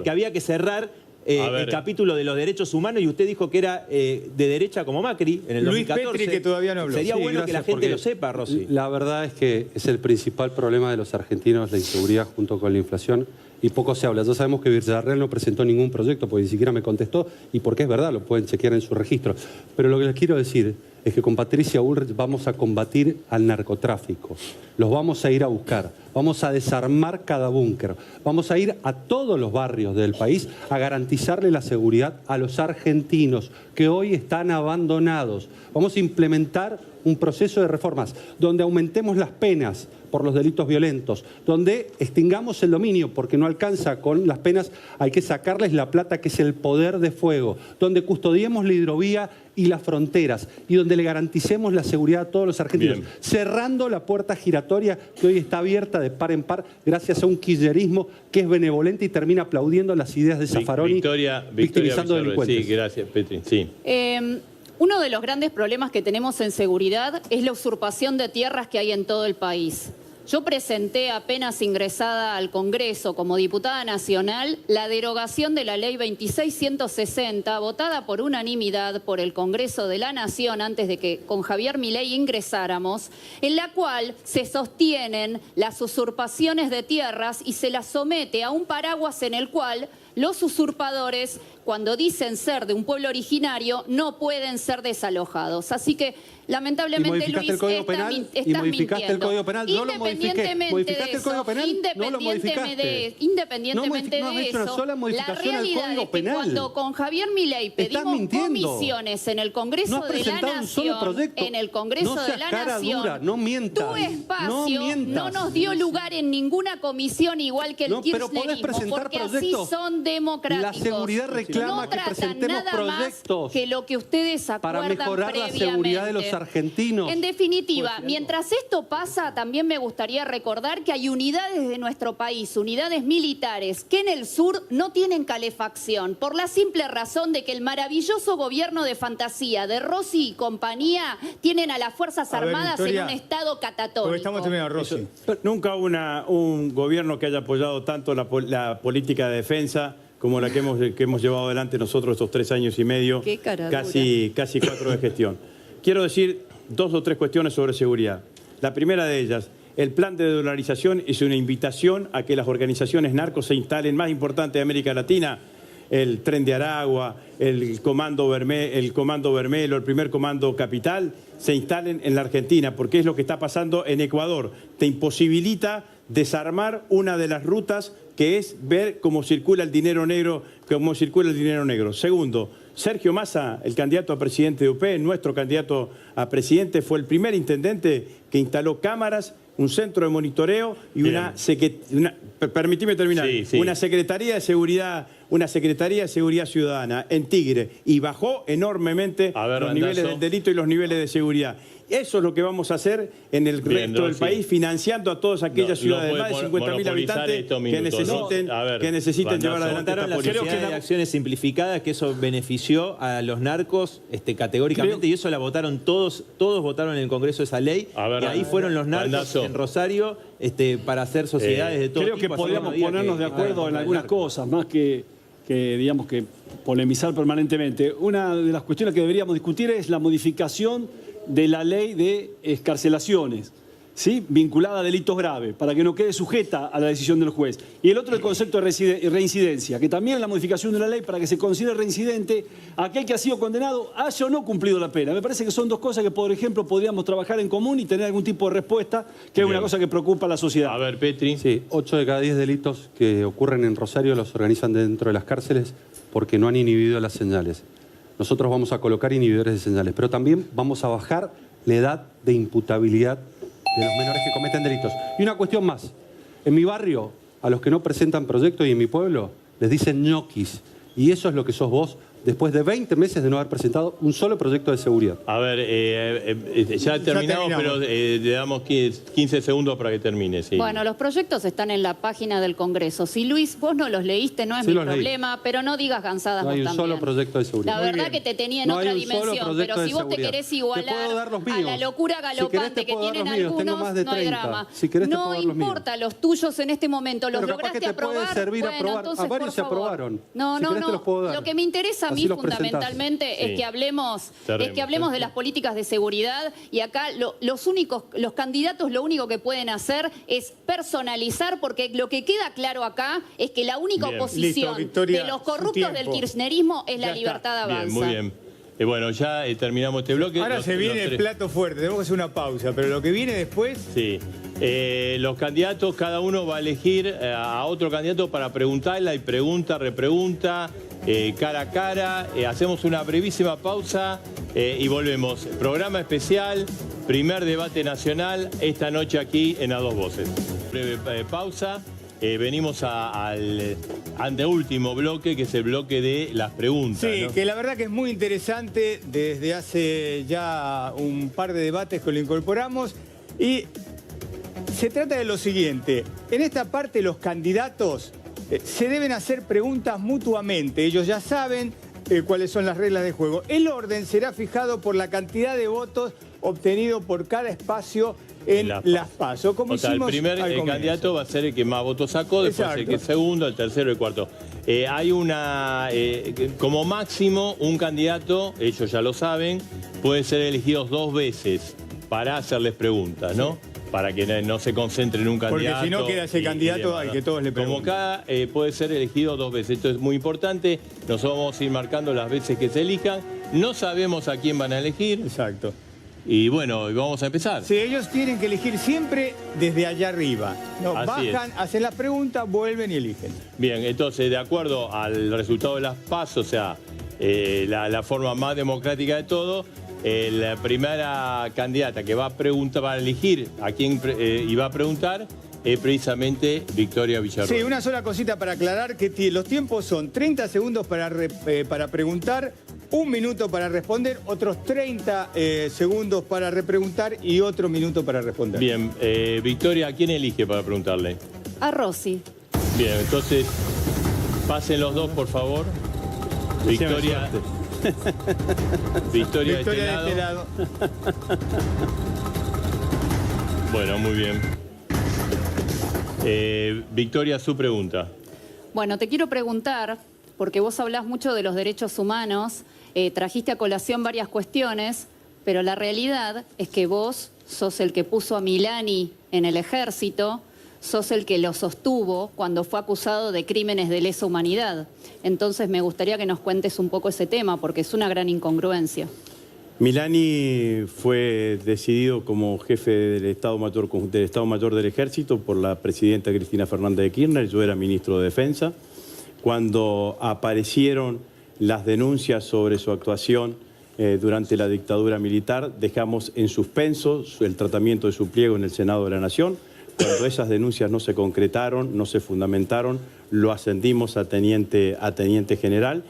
que había que cerrar el capítulo de los derechos humanos y usted dijo que era de derecha como Macri en el Luis 2014. Petri, que todavía no habló. Sería Sí, bueno que la gracias, gente porque lo sepa, Rossi. La verdad es que es el principal problema de los argentinos, la inseguridad junto con la inflación, y poco se habla. Ya sabemos que Villarreal no presentó ningún proyecto porque ni siquiera me contestó, y porque es verdad, lo pueden chequear en su registro. Pero lo que les quiero decir es que con Patricia Bullrich vamos a combatir al narcotráfico, los vamos a ir a buscar, vamos a desarmar cada búnker, vamos a ir a todos los barrios del país a garantizarle la seguridad a los argentinos que hoy están abandonados. Vamos a implementar un proceso de reformas donde aumentemos las penas por los delitos violentos, donde extingamos el dominio, porque no alcanza con las penas, hay que sacarles la plata, que es el poder de fuego, donde custodiemos la hidrovía y las fronteras, y donde le garanticemos la seguridad a todos los argentinos, Bien. cerrando la puerta giratoria que hoy está abierta de par en par gracias a un kirchnerismo que es benevolente y termina aplaudiendo las ideas de Zaffaroni, Victoria victimizando Villarruel. delincuentes. Sí, gracias, Petri. Sí. Uno de los grandes problemas que tenemos en seguridad es la usurpación de tierras que hay en todo el país. Yo presenté apenas ingresada al Congreso como diputada nacional la derogación de la ley 26.160, votada por unanimidad por el Congreso de la Nación antes de que con Javier Milei ingresáramos, en la cual se sostienen las usurpaciones de tierras y se las somete a un paraguas en el cual los usurpadores, cuando dicen ser de un pueblo originario, no pueden ser desalojados. Así que, lamentablemente, Luis, el Código Penal, estás y modificaste mintiendo. el Código Penal, no lo modifiqué. ¿Modificaste el Código Penal? No lo modificaste. Independientemente No has de hecho una eso, sola la modificación al realidad Código es que Penal. cuando con Javier Milei Estás pedimos mintiendo. comisiones en el Congreso No has de la presentado un solo Nación, proyecto. en el Congreso No de seas la cara Nación, dura, no mientas. tu espacio No mientas. no nos dio lugar en ninguna comisión igual que el No, pero podés kirchnerismo, presentar porque proyectos. así son democráticos. La seguridad reclama no que tratan presentemos nada proyectos más que lo que ustedes acuerdan para mejorar la seguridad de los previamente. argentinos. En definitiva, mientras esto pasa, también me gustaría recordar que hay unidades de nuestro país, unidades militares, que en el sur no tienen calefacción, por la simple razón de que el maravilloso gobierno de fantasía de Rossi y compañía tienen a las Fuerzas A ver, Armadas Victoria, en un estado Porque catatónico. estamos terminando, Rossi. Nunca hubo un gobierno que haya apoyado tanto la política de defensa como la que hemos llevado adelante nosotros estos 3 años y medio, Qué cara dura. casi 4 de gestión. Quiero decir 2 o 3 cuestiones sobre seguridad. La primera de ellas, el plan de dolarización es una invitación a que las organizaciones narcos se instalen, más importante de América Latina, el Tren de Aragua, el Comando Bermelo, el primer Comando Capital, se instalen en la Argentina, porque es lo que está pasando en Ecuador. Te imposibilita desarmar una de las rutas que es ver cómo circula el dinero negro, Segundo, Sergio Massa, el candidato a presidente de UP, nuestro candidato a presidente, fue el primer intendente que instaló cámaras, un centro de monitoreo y permitime terminar, Sí. una Secretaría de Seguridad Ciudadana en Tigre, y bajó enormemente A ver, los niveles Randazzo. del delito y los niveles de seguridad. Eso es lo que vamos a hacer en el Bien, resto del Rossi. país, financiando a todas aquellas ciudades de más de 50.000 habitantes que necesiten llevar adelante esta Votaron la política. Sociedad de Acciones Simplificadas, que eso benefició a los narcos categóricamente, y eso la votaron todos votaron en el Congreso esa ley, A ver, y ahí fueron los narcos Randazzo. en Rosario para hacer sociedades de todo Creo tipo. que podríamos hacer una medida ponernos de que acuerdo vaya en contra el algunas narco. cosas, más que digamos que polemizar permanentemente. Una de las cuestiones que deberíamos discutir es la modificación de la ley de excarcelaciones, ¿sí? Vinculada a delitos graves, para que no quede sujeta a la decisión del juez. Y el otro, el concepto de reincidencia, que también es la modificación de la ley para que se considere reincidente aquel que ha sido condenado, haya o no cumplido la pena. Me parece que son 2 cosas que, por ejemplo, podríamos trabajar en común y tener algún tipo de respuesta, que es una cosa que preocupa a la sociedad. A ver, Petri. Sí, 8 de cada 10 delitos que ocurren en Rosario los organizan dentro de las cárceles porque no han inhibido las señales. Nosotros vamos a colocar inhibidores de señales, pero también vamos a bajar la edad de imputabilidad de los menores que cometen delitos. Y una cuestión más. En mi barrio, a los que no presentan proyectos y en mi pueblo, les dicen ñoquis. Y eso es lo que sos vos después de 20 meses de no haber presentado un solo proyecto de seguridad. A ver, ya terminamos, pero le damos 15 segundos para que termine. Sí. Bueno, los proyectos están en la página del Congreso. Si Luis, vos no los leíste, no es Sí mi los leí. problema, pero no digas gansadas No hay vos un también. solo proyecto de seguridad. La Muy verdad bien. que te tenía en No hay otra un solo dimensión, proyecto pero de si vos te seguridad. querés Te puedo igualar dar los a míos. la locura Si querés galopante te que puedo dar tienen los míos. Tengo algunos, más de no hay 30. drama. Si querés te No puedo dar los míos. importa los tuyos en este momento, los Pero capaz lograste que te puede aprobar. servir Bueno, aprobar. entonces, A varios por se favor. aprobaron. No, Si no, querés te no. los puedo dar. Lo que me interesa a Así mí los presentás. fundamentalmente es Sí. que hablemos Cerremos. de las políticas de seguridad y acá los candidatos lo único que pueden hacer es personalizar, porque lo que queda claro acá es que la única Bien. oposición Listo, Victoria, de los su corruptos del tiempo. kirchnerismo es la Ya está. libertad avanza. Bien, muy bien. Bueno, ya terminamos este bloque. Ahora Los- se viene los el tres- plato fuerte, tenemos que hacer una pausa, pero lo que viene después... Sí. Los candidatos, cada uno va a elegir a otro candidato para preguntarla y pregunta, repregunta, cara a cara. Hacemos una brevísima pausa y volvemos. Programa especial, primer debate nacional, esta noche aquí en A Dos Voces. Breve pausa. Venimos al anteúltimo bloque, que es el bloque de las preguntas. Sí, ¿no? que la verdad que es muy interesante. Desde hace ya un par de debates que lo incorporamos. Y se trata de lo siguiente. En esta parte los candidatos se deben hacer preguntas mutuamente. Ellos ya saben cuáles son las reglas de juego. El orden será fijado por la cantidad de votos obtenido por cada espacio en las PASO. Como O sea, el hicimos primer al comienzo. candidato va a ser el que más votos sacó, después Exacto. el que segundo, el tercero y el cuarto. Hay una, como máximo, un candidato, ellos ya lo saben, puede ser elegido 2 veces para hacerles preguntas, ¿no? Para que no se concentren en un Porque candidato. si no queda ese candidato demás, al ¿no? que todos le preguntan. Como cada puede ser elegido 2 veces. Esto es muy importante. Nosotros vamos a ir marcando las veces que se elijan. No sabemos a quién van a elegir. Exacto. Y bueno, vamos a empezar. Sí, ellos tienen que elegir siempre desde allá arriba. No, Así bajan, hacen las preguntas, vuelven y eligen. Bien, entonces, de acuerdo al resultado de las PASO, o sea, la forma más democrática de todo, la primera candidata que va a preguntar, va a elegir a quién y va a preguntar, es precisamente Victoria Villarroel. Sí, una sola cosita para aclarar, que los tiempos son 30 segundos para preguntar, 1 minuto para responder, otros 30 segundos para repreguntar y otro minuto para responder. Bien, Victoria, ¿a quién elige para preguntarle? A Rosy. Bien, entonces, pasen los dos, por favor. Victoria. Victoria Victoria de este lado. Bueno, muy bien. Victoria, su pregunta. Bueno, te quiero preguntar, porque vos hablás mucho de los derechos humanos, trajiste a colación varias cuestiones, pero la realidad es que vos sos el que puso a Milani en el ejército, sos el que lo sostuvo cuando fue acusado de crímenes de lesa humanidad. Entonces me gustaría que nos cuentes un poco ese tema, porque es una gran incongruencia. Milani fue decidido como jefe del Estado Mayor del Ejército por la presidenta Cristina Fernández de Kirchner. Yo era ministro de Defensa. Cuando aparecieron las denuncias sobre su actuación durante la dictadura militar, dejamos en suspenso el tratamiento de su pliego en el Senado de la Nación. Cuando esas denuncias no se concretaron, no se fundamentaron, lo ascendimos a teniente general.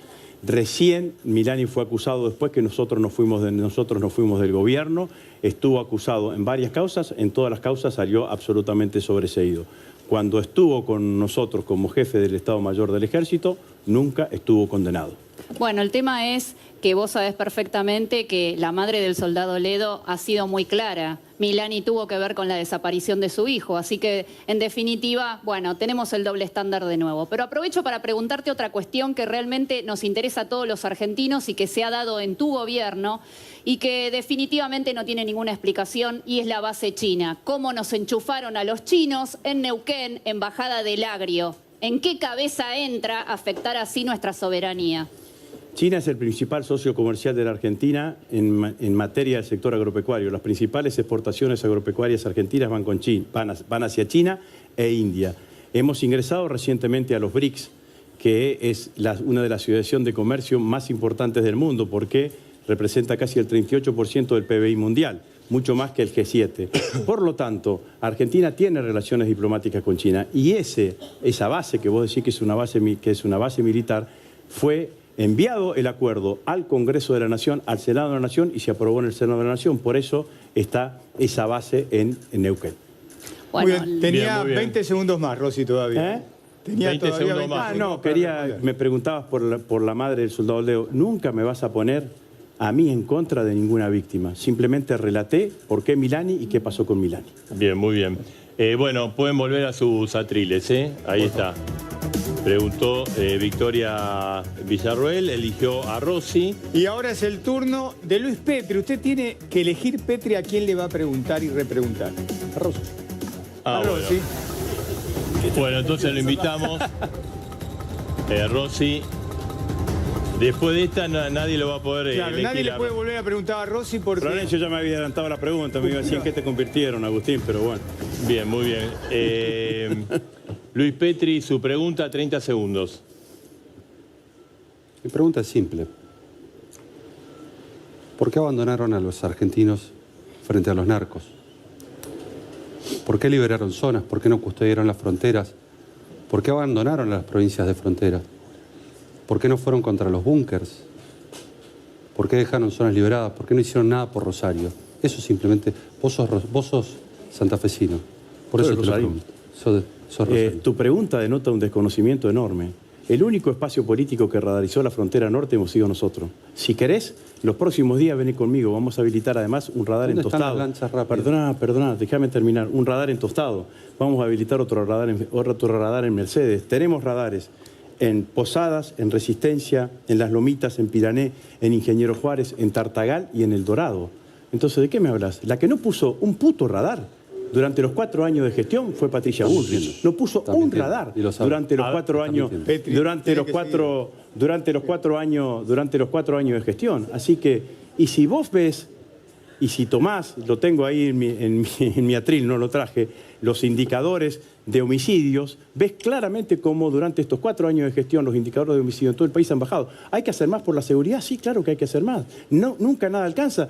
Recién Milani fue acusado después que nosotros nos fuimos del gobierno, estuvo acusado en varias causas, en todas las causas salió absolutamente sobreseído. Cuando estuvo con nosotros como jefe del Estado Mayor del Ejército, nunca estuvo condenado. Bueno, el tema es que vos sabés perfectamente que la madre del soldado Ledo ha sido muy clara. Milani tuvo que ver con la desaparición de su hijo, así que en definitiva, bueno, tenemos el doble estándar de nuevo. Pero aprovecho para preguntarte otra cuestión que realmente nos interesa a todos los argentinos y que se ha dado en tu gobierno y que definitivamente no tiene ninguna explicación, y es la base china. ¿Cómo nos enchufaron a los chinos en Neuquén, embajada del Agrio? ¿En qué cabeza entra afectar así nuestra soberanía? China es el principal socio comercial de la Argentina en materia del sector agropecuario. Las principales exportaciones agropecuarias argentinas van hacia China e India. Hemos ingresado recientemente a los BRICS, que es una de las asociaciones de comercio más importantes del mundo, porque representa casi el 38% del PBI mundial, mucho más que el G7. Por lo tanto, Argentina tiene relaciones diplomáticas con China, y esa base que vos decís que es una base militar fue enviado el acuerdo al Congreso de la Nación, al Senado de la Nación, y se aprobó en el Senado de la Nación. Por eso está esa base en Neuquén. Bueno, Muy bien, tenía muy bien. 20 segundos más, Rossi, todavía. Tenía 20 todavía segundos más. Ah, segundos no, para responder. me preguntabas por la madre del soldado Leo. Nunca me vas a poner a mí en contra de ninguna víctima. Simplemente relaté por qué Milani y qué pasó con Milani. Bien, muy bien. Bueno, pueden volver a sus atriles, ¿eh? Ahí está. Preguntó Victoria Villarroel, eligió a Rossi. Y ahora es el turno de Luis Petri. Usted tiene que elegir, Petri, a quién le va a preguntar y repreguntar. A Rossi. Ah, A Rossi. Bueno, entonces lo invitamos. Rossi. Después de esta nadie lo va a poder Claro, elegir. nadie le puede volver a preguntar a Rossi porque... Florencio ya me había adelantado la pregunta, me iba a decir en qué te convirtieron, Agustín, pero bueno. Bien, muy bien. Luis Petri, su pregunta, 30 segundos. Mi pregunta es simple. ¿Por qué abandonaron a los argentinos frente a los narcos? ¿Por qué liberaron zonas? ¿Por qué no custodiaron las fronteras? ¿Por qué abandonaron las provincias de frontera? ¿Por qué no fueron contra los búnkers? ¿Por qué dejaron zonas liberadas? ¿Por qué no hicieron nada por Rosario? Eso simplemente, vos sos santafesino. Por eso Soy te lo rosarino. pregunto. Sos rosarino. Tu pregunta denota un desconocimiento enorme. El único espacio político que radarizó la frontera norte hemos sido nosotros. Si querés, los próximos días vení conmigo. Vamos a habilitar además un radar en ¿Dónde están Tostado. las lanchas rápidas? Perdona, déjame terminar. Un radar en Tostado. Vamos a habilitar otro radar en Mercedes. Tenemos radares en Posadas, en Resistencia, en Las Lomitas, en Pirané, en Ingeniero Juárez, en Tartagal y en El Dorado. Entonces, ¿de qué me hablas? La que no puso un puto radar durante los 4 años de gestión fue Patricia Bullrich. No puso Está un mintiendo, radar y lo sabe. durante los 4 años, Petri, durante tiene los que 4 años de gestión. Así que, y si vos ves, y si tomás, lo tengo ahí en mi atril, no lo traje, los indicadores de homicidios, ves claramente cómo durante estos 4 años de gestión los indicadores de homicidio en todo el país han bajado. ¿Hay que hacer más por la seguridad? Sí, claro que hay que hacer más. No, nunca nada alcanza.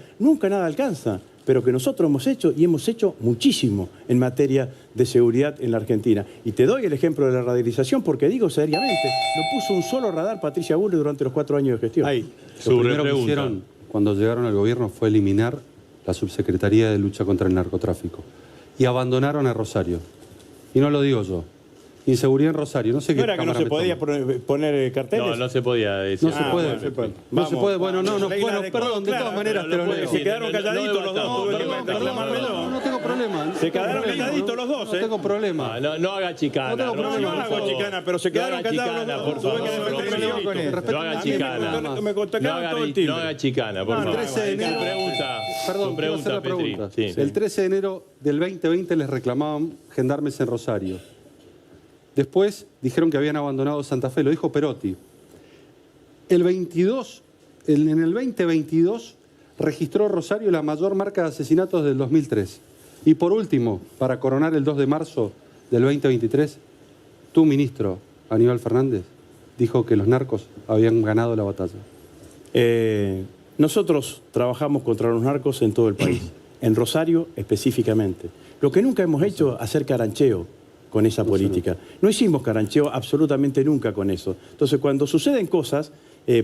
Pero que nosotros hemos hecho, y hemos hecho muchísimo en materia de seguridad en la Argentina. Y te doy el ejemplo de la radarización porque digo seriamente, no puso un solo radar Patricia Bullrich durante los 4 años de gestión. Ahí. Lo Su primero que repregunta. hicieron cuando llegaron al gobierno fue eliminar la Subsecretaría de Lucha contra el Narcotráfico. Y abandonaron a Rosario. Y no lo digo yo. Inseguridad en Rosario. No sé qué ¿No era que no cámara se me podía toma. poner carteles? No, no se podía decir. No se puede. bueno, se puede. No Vamos. se puede. Bueno, Regla de- perdón, de claro, todas maneras pero te lo lo puede leo. Se quedaron calladitos los dos. No, tuve que perdón, reclamármelo. No tengo problema. Se quedaron calladitos los dos, No tengo problema. No haga chicana. No tengo problema, no hago chicana, pero se quedaron callados los dos. por Tuve que favor. defenderme con solito. él. No haga chicana. Me atacaron todo el timbre. No haga chicana, por No, favor. 13 de enero. Perdón, Su quiero hacer la Petri. pregunta. Sí. El 13 de enero del 2020 les reclamaban gendarmes en Rosario. Después dijeron que habían abandonado Santa Fe, lo dijo Perotti. En el 2022 registró Rosario la mayor marca de asesinatos del 2003. Y por último, para coronar el 2 de marzo del 2023, tu ministro, Aníbal Fernández, dijo que los narcos habían ganado la batalla. Nosotros trabajamos contra los narcos en todo el país, en Rosario específicamente. Lo que nunca hemos hecho es hacer carancheo con esa política. No hicimos carancheo absolutamente nunca con eso. Entonces, cuando suceden cosas,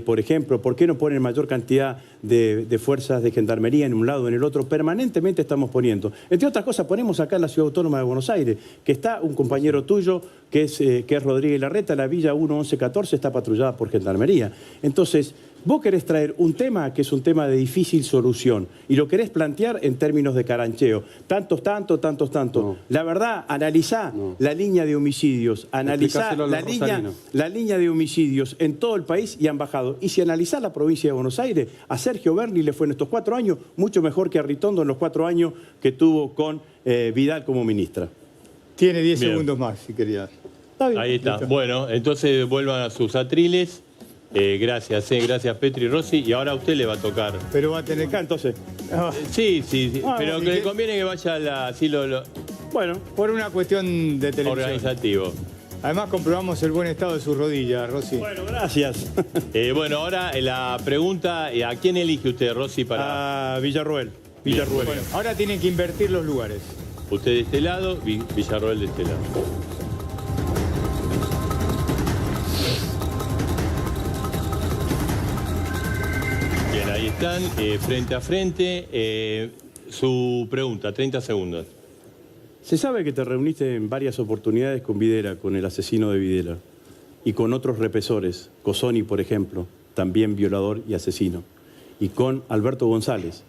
por ejemplo, ¿por qué no ponen mayor cantidad de fuerzas de gendarmería en un lado o en el otro? Permanentemente estamos poniendo. Entre otras cosas, ponemos acá en la Ciudad Autónoma de Buenos Aires, que está un compañero tuyo, que es Rodríguez Larreta, la Villa 11114 está patrullada por gendarmería. Entonces, vos querés traer un tema que es un tema de difícil solución y lo querés plantear en términos de carancheo. Tantos. No. La verdad, analizá la línea de homicidios, analizá Explícaselo a los rosarinos. la línea de homicidios en todo el país y han bajado. Y si analizás la provincia de Buenos Aires, a Sergio Berni le fue en estos 4 años mucho mejor que a Ritondo en los 4 años que tuvo con Vidal como ministra. Tiene 10 Bien. segundos más, si quería. Está bien. Ahí está. Listo. Bueno, entonces vuelvan a sus atriles. Gracias Petri y Rossi. Y ahora a usted le va a tocar. Pero va a tener Acá, que... entonces. Sí. Ah, Pero ¿y que le qué? conviene que vaya así lo Bueno, Por una cuestión de televisión. organizativo. Además comprobamos el buen estado de sus rodillas, Rossi. bueno, gracias. Bueno, ahora la pregunta, ¿a quién elige usted, Rossi, para A Villarroel. Bien. Bueno, ahora tienen que invertir los lugares. usted de este lado, Villarroel de este lado? están frente a frente. Su pregunta, 30 segundos. Se sabe que te reuniste en varias oportunidades con Videla, con el asesino de Videla, y con otros represores, Cosoni, por ejemplo, también violador y asesino, y con Alberto González,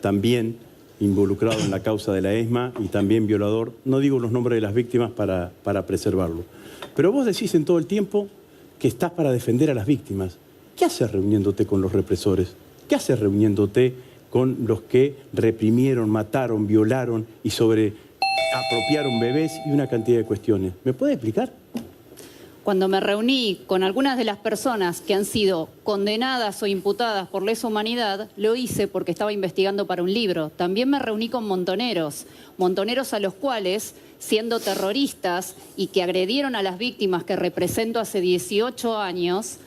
también involucrado en la causa de la ESMA y también violador. No digo los nombres de las víctimas para preservarlo. Pero vos decís en todo el tiempo que estás para defender a las víctimas. ¿Qué haces reuniéndote con los represores? ¿Qué haces reuniéndote con los que reprimieron, mataron, violaron y apropiaron bebés y una cantidad de cuestiones? ¿Me puede explicar? Cuando me reuní con algunas de las personas que han sido condenadas o imputadas por lesa humanidad, lo hice porque estaba investigando para un libro. También me reuní con montoneros a los cuales, siendo terroristas y que agredieron a las víctimas que represento hace 18 años,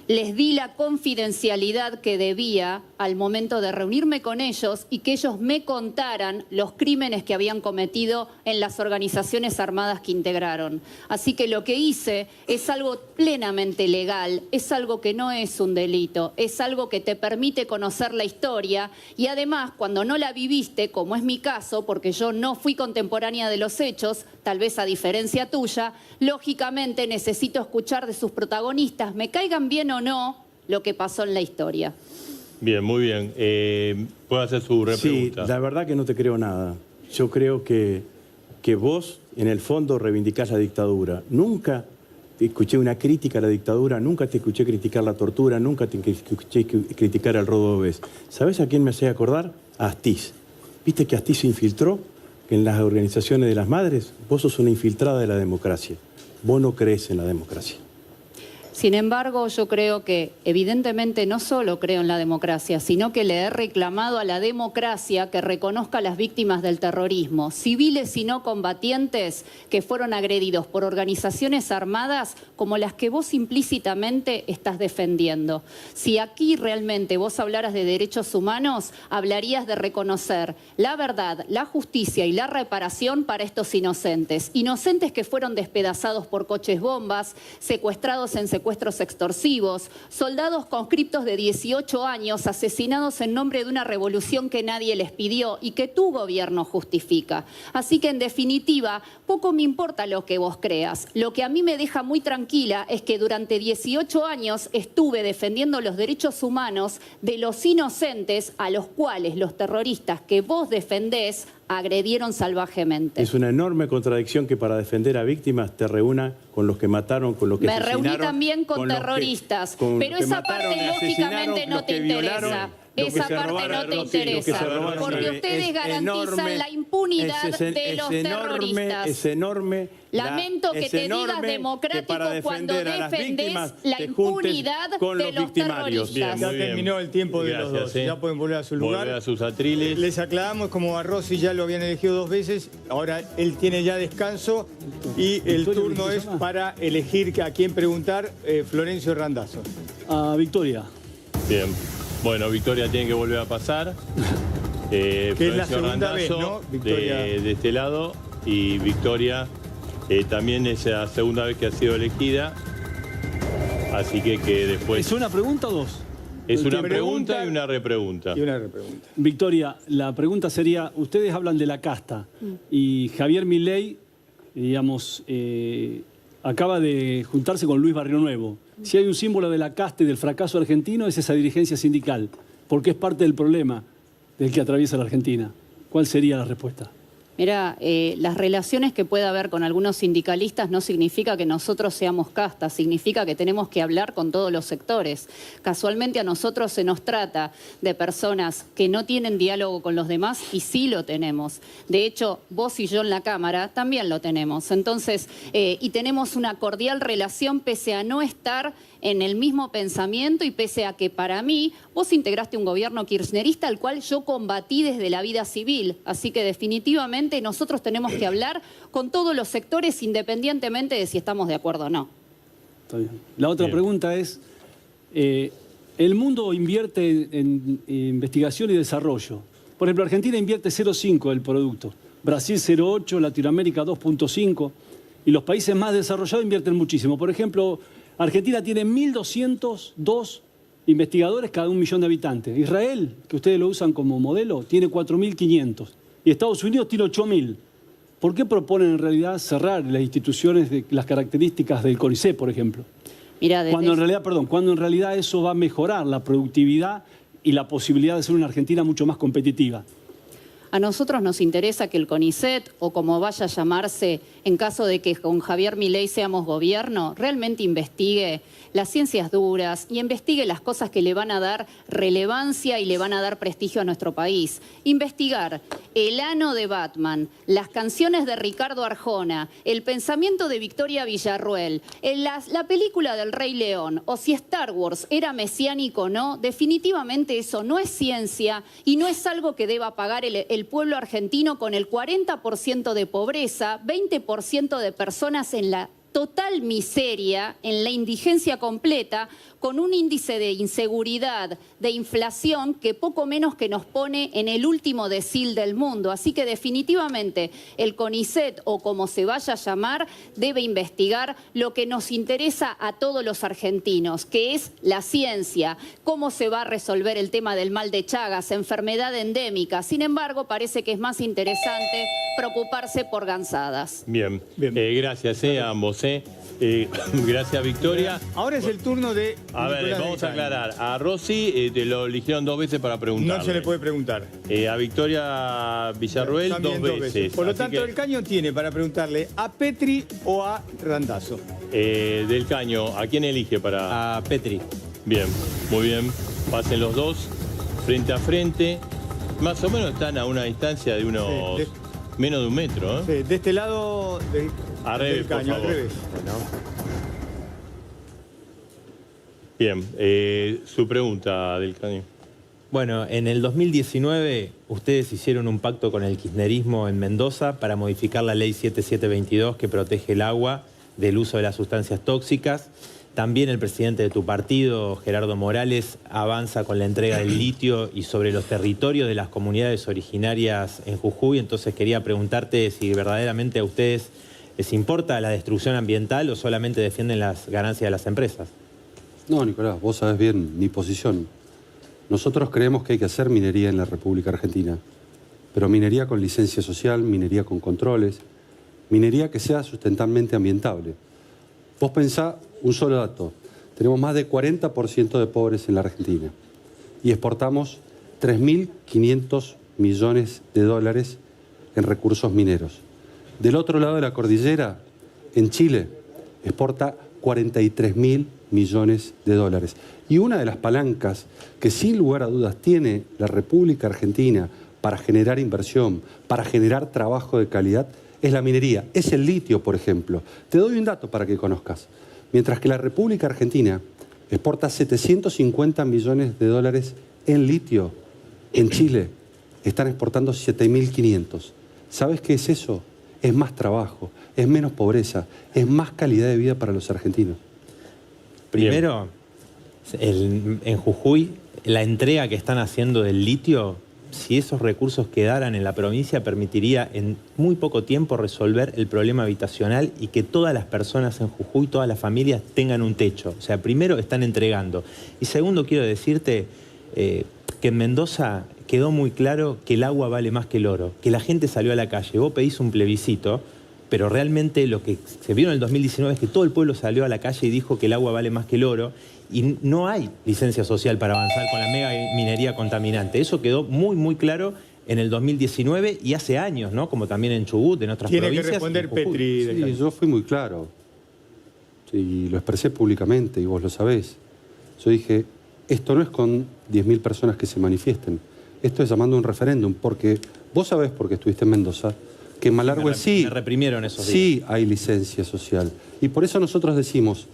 les di la confidencialidad que debía al momento de reunirme con ellos y que ellos me contaran los crímenes que habían cometido en las organizaciones armadas que integraron. Así que lo que hice es algo plenamente legal, es algo que no es un delito, es algo que te permite conocer la historia y además cuando no la viviste, como es mi caso, porque yo no fui contemporánea de los hechos, tal vez a diferencia tuya, lógicamente necesito escuchar de sus protagonistas, me caigan bien o no, lo que pasó en la historia. Bien, muy bien. ¿Puedo hacer su repregunta? Sí, la verdad que no te creo nada. Yo creo que vos, en el fondo, reivindicás la dictadura. Nunca te escuché una crítica a la dictadura, nunca te escuché criticar la tortura, nunca te escuché criticar el robo de bebés. ¿Sabés a quién me hacía acordar? A Astiz. ¿Viste que Astiz se infiltró en las organizaciones de las madres? Vos sos una infiltrada de la democracia. Vos no crees en la democracia. Sin embargo, yo creo que evidentemente no solo creo en la democracia, sino que le he reclamado a la democracia que reconozca a las víctimas del terrorismo, civiles y no combatientes que fueron agredidos por organizaciones armadas como las que vos implícitamente estás defendiendo. Si aquí realmente vos hablaras de derechos humanos, hablarías de reconocer la verdad, la justicia y la reparación para estos inocentes. Inocentes que fueron despedazados por coches bombas, secuestrados en secuestros extorsivos, soldados conscriptos de 18 años asesinados en nombre de una revolución que nadie les pidió y que tu gobierno justifica. Así que en definitiva, poco me importa lo que vos creas. Lo que a mí me deja muy tranquila es que durante 18 años estuve defendiendo los derechos humanos de los inocentes a los cuales los terroristas que vos defendés agredieron salvajemente. Es una enorme contradicción que para defender a víctimas te reúna con los que mataron, con los que asesinaron. Me reuní también con terroristas, pero esa parte lógicamente no te interesa. Esa parte no te interesa, porque ustedes garantizan la impunidad de los terroristas. Es enorme. Lamento que te digas democrático cuando defendés la impunidad de los terroristas. Ya terminó el tiempo de los dos. Ya pueden volver a su lugar. Volver a sus atriles. Les aclaramos, como a Rossi ya lo habían elegido 2 veces, ahora él tiene ya descanso y el turno es para elegir a quién preguntar. Florencio Randazzo. A Victoria. Bien. Bueno, Victoria tiene que volver a pasar. Que es la segunda vez, ¿no? Victoria. De este lado. Y Victoria también es la segunda vez que ha sido elegida. Así que después... ¿Es una pregunta o dos? Es una pregunta y una repregunta. Y una repregunta. Victoria, la pregunta sería, ustedes hablan de la casta y Javier Milei, digamos, acaba de juntarse con Luis Barrio Nuevo. Si hay un símbolo de la casta y del fracaso argentino es esa dirigencia sindical, porque es parte del problema del que atraviesa la Argentina. ¿Cuál sería la respuesta? Mira, las relaciones que pueda haber con algunos sindicalistas no significa que nosotros seamos castas, significa que tenemos que hablar con todos los sectores. Casualmente a nosotros se nos trata de personas que no tienen diálogo con los demás y sí lo tenemos. De hecho, vos y yo en la Cámara también lo tenemos. Entonces, y tenemos una cordial relación pese a no estar en el mismo pensamiento y pese a que para mí vos integraste un gobierno kirchnerista al cual yo combatí desde la vida civil. Así que definitivamente nosotros tenemos que hablar con todos los sectores independientemente de si estamos de acuerdo o no. Está bien. La otra pregunta es, el mundo invierte en investigación y desarrollo. Por ejemplo, Argentina invierte 0,5 del producto, Brasil 0,8, Latinoamérica 2,5 y los países más desarrollados invierten muchísimo. Por ejemplo, Argentina tiene 1.202 investigadores cada 1 millón de habitantes. Israel, que ustedes lo usan como modelo, tiene 4.500 y Estados Unidos tiene 8.000. ¿Por qué proponen en realidad cerrar las instituciones de las características del CONICET, por ejemplo? Mira, Cuando en realidad eso va a mejorar la productividad y la posibilidad de ser una Argentina mucho más competitiva. A nosotros nos interesa que el CONICET, o como vaya a llamarse en caso de que con Javier Milei seamos gobierno, realmente investigue las ciencias duras y investigue las cosas que le van a dar relevancia y le van a dar prestigio a nuestro país. Investigar el ano de Batman, las canciones de Ricardo Arjona, el pensamiento de Victoria Villarroel, la película del Rey León, o si Star Wars era mesiánico o no, definitivamente eso no es ciencia y no es algo que deba pagar el pueblo argentino con el 40% de pobreza, 20% de personas en la total miseria, en la indigencia completa, con un índice de inseguridad, de inflación, que poco menos que nos pone en el último decil del mundo. Así que definitivamente el CONICET, o como se vaya a llamar, debe investigar lo que nos interesa a todos los argentinos, que es la ciencia, cómo se va a resolver el tema del mal de Chagas, enfermedad endémica. Sin embargo, parece que es más interesante preocuparse por gansadas. Bien, gracias a ambos. Gracias, Victoria. Ahora es el turno de... A ver, Nicolás vamos a Gaetano. aclarar. A Rossi te lo eligieron 2 veces para preguntar. No se le puede preguntar. A Victoria Villarroel También 2 veces. Por lo Así tanto, que, el Caño tiene para preguntarle a Petri o a Randazzo. del Caño, ¿a quién elige para...? A Petri. Bien, muy bien. Pasen los dos frente a frente. Más o menos están a una distancia de unos... Sí, menos de 1 metro, ¿eh? Sí, de este lado Al revés, del Caño, por al favor. revés. Bien, su pregunta, del Caño. Bueno, en el 2019 ustedes hicieron un pacto con el kirchnerismo en Mendoza para modificar la ley 7722 que protege el agua del uso de las sustancias tóxicas. También el presidente de tu partido, Gerardo Morales, avanza con la entrega del litio y sobre los territorios de las comunidades originarias en Jujuy. Entonces quería preguntarte si verdaderamente a ustedes les importa la destrucción ambiental o solamente defienden las ganancias de las empresas. No, Nicolás, vos sabés bien mi posición. Nosotros creemos que hay que hacer minería en la República Argentina, pero minería con licencia social, minería con controles, minería que sea sustentablemente ambientable. Vos pensá un solo dato. Tenemos más de 40% de pobres en la Argentina y exportamos 3.500 millones de dólares en recursos mineros. Del otro lado de la cordillera, en Chile, exporta 43.000 millones de dólares. Y una de las palancas que sin lugar a dudas tiene la República Argentina para generar inversión, para generar trabajo de calidad, es la minería, es el litio, por ejemplo. Te doy un dato para que conozcas. Mientras que la República Argentina exporta 750 millones de dólares en litio, en Chile están exportando 7.500. ¿Sabes qué es eso? Es más trabajo, es menos pobreza, es más calidad de vida para los argentinos. Primero, en Jujuy, la entrega que están haciendo del litio, si esos recursos quedaran en la provincia, permitiría en muy poco tiempo resolver el problema habitacional y que todas las personas en Jujuy, todas las familias, tengan un techo. O sea, primero están entregando. Y segundo, quiero decirte que en Mendoza quedó muy claro que el agua vale más que el oro, que la gente salió a la calle. Vos pedís un plebiscito, pero realmente lo que se vio en el 2019 es que todo el pueblo salió a la calle y dijo que el agua vale más que el oro y no hay licencia social para avanzar con la mega minería contaminante. Eso quedó muy, muy claro en el 2019 y hace años, ¿no? Como también en Chubut, en otras provincias. Tiene que responder Petri. Sí, yo fui muy claro. Sí, lo expresé públicamente y vos lo sabés. Yo dije, esto no es con 10.000 personas que se manifiesten. Esto es llamando a un referéndum, porque vos sabés, porque estuviste en Mendoza, que en Malargüe sí. Me reprimieron esos días. Sí hay licencia social. Y por eso nosotros decimos,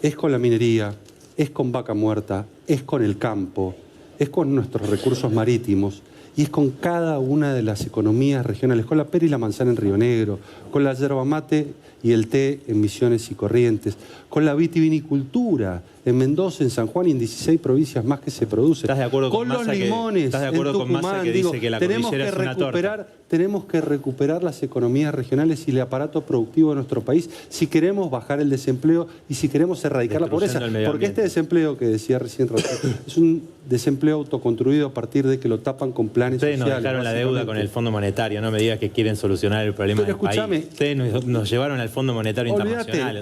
es con la minería, es con Vaca Muerta, es con el campo, es con nuestros recursos marítimos y es con cada una de las economías regionales, con la pera y la manzana en Río Negro, con la yerba mate y el té en Misiones y Corrientes, con la vitivinicultura en Mendoza, en San Juan y en 16 provincias más que se produce. ¿Estás de acuerdo con los Massa limones, ¿estás de acuerdo en con Tucumán, Massa que dice que la cordillera es una torta? Tenemos que recuperar las economías regionales y el aparato productivo de nuestro país si queremos bajar el desempleo y si queremos erradicar la pobreza. Porque este desempleo que decía recién Rafael es un desempleo autoconstruido a partir de que lo tapan con planes sociales. Ustedes nos dejaron la deuda con el Fondo Monetario, no me digas que quieren solucionar el problema del país. Ustedes nos llevaron al Fondo Monetario Internacional.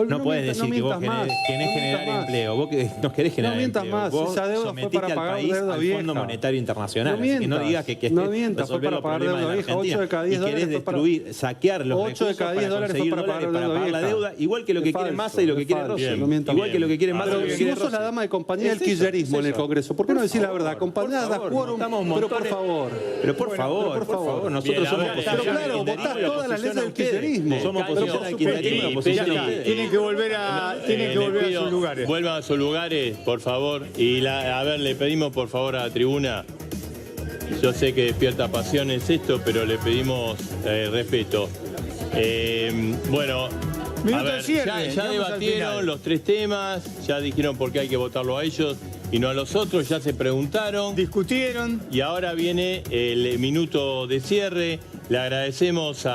No puedes decir que vos querés generar empleo. Vos nos querés generar empleo. Vos sometiste al país al Fondo Monetario Internacional. Así que no digas que resolver los problemas de la Argentina y querés destruir, saquear los recursos para conseguir dólares para pagar la deuda, igual que lo que quiere Massa y lo que quiere Rossi. Igual que lo que quiere Massa y lo que quiere Rossi. Si vos sos la dama de compañía del kirchnerismo en el Congreso, ¿por qué no decís la verdad? Compañía da quórum, pero por favor. Pero por favor, nosotros somos oposición. Pero claro, votás todas las leyes del kirchnerismo. Somos oposición al kirchnerismo y oposición a ustedes. Tienen que volver a sus lugares. Vuelvan a sus lugares, por favor. Y a ver, le pedimos por favor a la tribuna. Yo sé que despierta pasiones esto, pero le pedimos respeto. Bueno, a ver, ya debatieron los 3 temas, ya dijeron por qué hay que votarlo a ellos y no a los otros, ya se preguntaron. Discutieron. Y ahora viene el minuto de cierre. Le agradecemos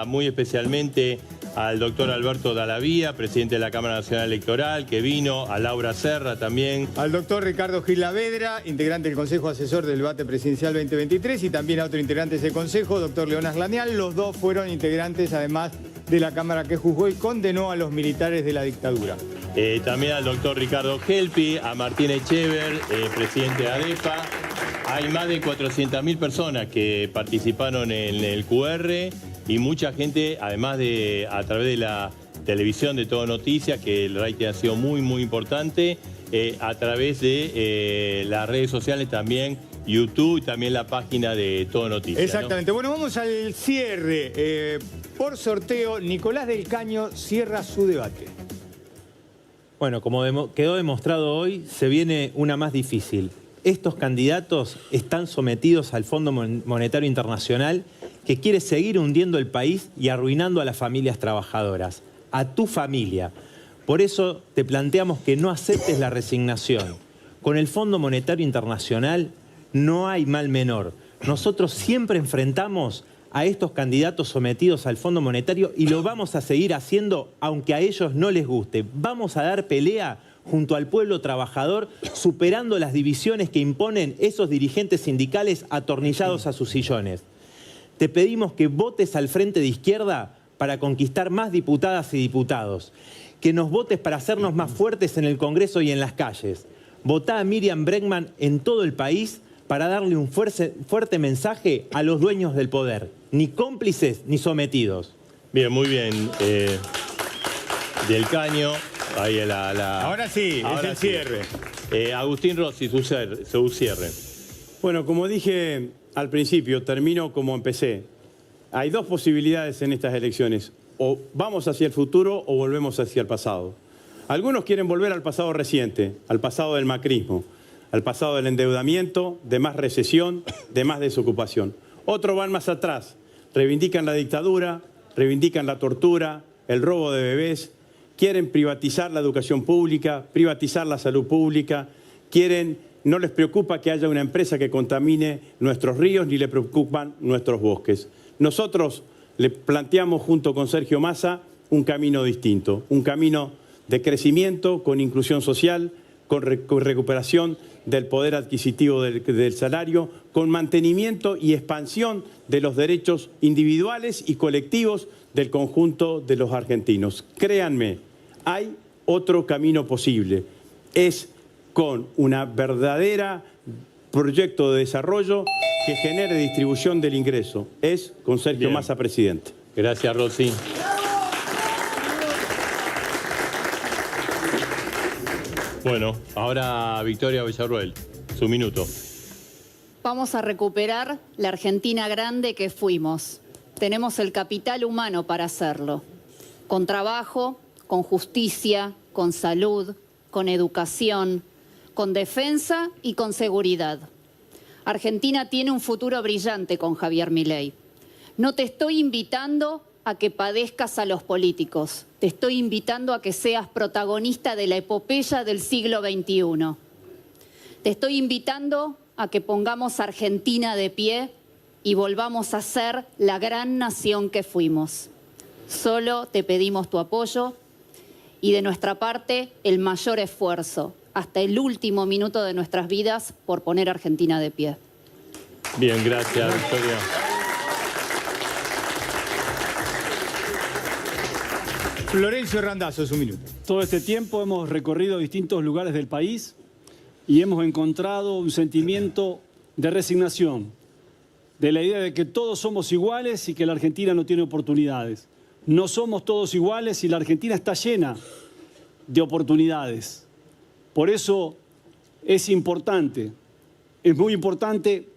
muy especialmente al doctor Alberto Dallavía, presidente de la Cámara Nacional Electoral, que vino, a Laura Serra también. Al doctor Ricardo Gil Lavedra, integrante del Consejo Asesor del Debate Presidencial 2023, y también a otro integrante de ese consejo, doctor Leonás Lanial. Los dos fueron integrantes, además, de la Cámara que juzgó y condenó a los militares de la dictadura. También al doctor Ricardo Gelpi, a Martín Echever, presidente de ADEPA. Hay más de 400.000 personas que participaron en el QR y mucha gente, además de a través de la televisión de Todo Noticias, que el rating ha sido muy, muy importante, a través de las redes sociales también, YouTube y también la página de Todo Noticias. Exactamente. ¿No? Bueno, vamos al cierre. Por sorteo, Nicolás del Caño cierra su debate. Bueno, como quedó demostrado hoy, se viene una más difícil. Estos candidatos están sometidos al Fondo Monetario Internacional, que quiere seguir hundiendo el país y arruinando a las familias trabajadoras, a tu familia. Por eso te planteamos que no aceptes la resignación. Con el Fondo Monetario Internacional no hay mal menor. Nosotros siempre enfrentamos a estos candidatos sometidos al Fondo Monetario y lo vamos a seguir haciendo aunque a ellos no les guste. Vamos a dar pelea junto al pueblo trabajador, superando las divisiones que imponen esos dirigentes sindicales atornillados a sus sillones. Te pedimos que votes al Frente de Izquierda para conquistar más diputadas y diputados, que nos votes para hacernos más fuertes en el Congreso y en las calles. Votá a Miriam Bregman en todo el país para darle un fuerte mensaje a los dueños del poder, ni cómplices ni sometidos. Bien, muy bien. Del Caño, ahí Ahora sí, es el cierre. Agustín Rossi, su cierre. Bueno, como dije al principio, termino como empecé. Hay 2 posibilidades en estas elecciones. O vamos hacia el futuro o volvemos hacia el pasado. Algunos quieren volver al pasado reciente, al pasado del macrismo, al pasado del endeudamiento, de más recesión, de más desocupación. Otros van más atrás, reivindican la dictadura, reivindican la tortura, el robo de bebés, quieren privatizar la educación pública, privatizar la salud pública, no les preocupa que haya una empresa que contamine nuestros ríos, ni les preocupan nuestros bosques. Nosotros le planteamos junto con Sergio Massa un camino distinto, un camino de crecimiento, con inclusión social, con recuperación del poder adquisitivo del salario, con mantenimiento y expansión de los derechos individuales y colectivos del conjunto de los argentinos. Créanme, hay otro camino posible. Es con una verdadera proyecto de desarrollo que genere distribución del ingreso. Es con Sergio Massa, presidente. Gracias, Rossi. Bueno, ahora Victoria Villarroel, su minuto. Vamos a recuperar la Argentina grande que fuimos. Tenemos el capital humano para hacerlo. Con trabajo, con justicia, con salud, con educación, con defensa y con seguridad. Argentina tiene un futuro brillante con Javier Milei. No te estoy invitando a que padezcas a los políticos. Te estoy invitando a que seas protagonista de la epopeya del siglo XXI. Te estoy invitando a que pongamos a Argentina de pie y volvamos a ser la gran nación que fuimos. Solo te pedimos tu apoyo y de nuestra parte el mayor esfuerzo, hasta el último minuto de nuestras vidas, por poner a Argentina de pie. Bien, gracias, Victoria. Florencio Randazzo, un minuto. Todo este tiempo hemos recorrido distintos lugares del país y hemos encontrado un sentimiento de resignación, de la idea de que todos somos iguales y que la Argentina no tiene oportunidades. No somos todos iguales y la Argentina está llena de oportunidades. Por eso es importante, es muy importante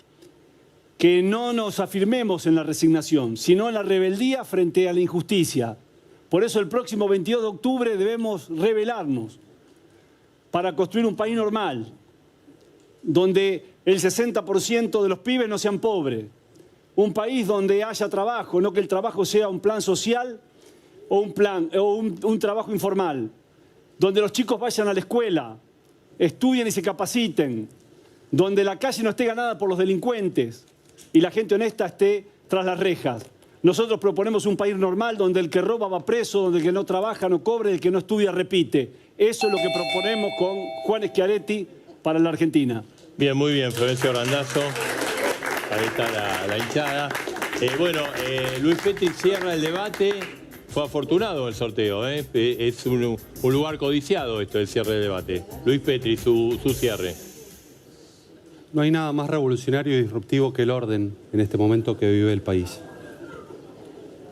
que no nos afirmemos en la resignación, sino en la rebeldía frente a la injusticia. Por eso el próximo 22 de octubre debemos rebelarnos para construir un país normal, donde el 60% de los pibes no sean pobres. Un país donde haya trabajo, no que el trabajo sea un plan social o un trabajo informal. Donde los chicos vayan a la escuela, estudien y se capaciten. Donde la calle no esté ganada por los delincuentes y la gente honesta esté tras las rejas. Nosotros proponemos un país normal donde el que roba va preso, donde el que no trabaja no cobre, el que no estudia repite. Eso es lo que proponemos con Juan Schiaretti para la Argentina. Bien, muy bien, Florencio Randazzo. Ahí está la hinchada. Luis Petri cierra el debate. Fue afortunado el sorteo, ¿eh? Es un lugar codiciado esto, el cierre del debate. Luis Petri, su cierre. No hay nada más revolucionario y disruptivo que el orden en este momento que vive el país.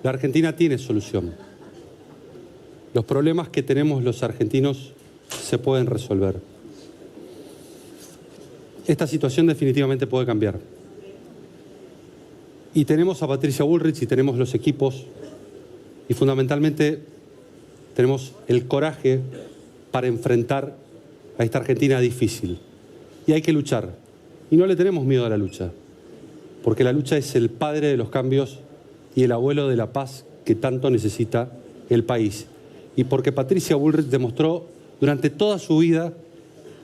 La Argentina tiene solución. Los problemas que tenemos los argentinos se pueden resolver. Esta situación definitivamente puede cambiar. Y tenemos a Patricia Bullrich y tenemos los equipos y fundamentalmente tenemos el coraje para enfrentar a esta Argentina difícil. Y hay que luchar. Y no le tenemos miedo a la lucha, porque la lucha es el padre de los cambios y el abuelo de la paz que tanto necesita el país. Y porque Patricia Bullrich demostró durante toda su vida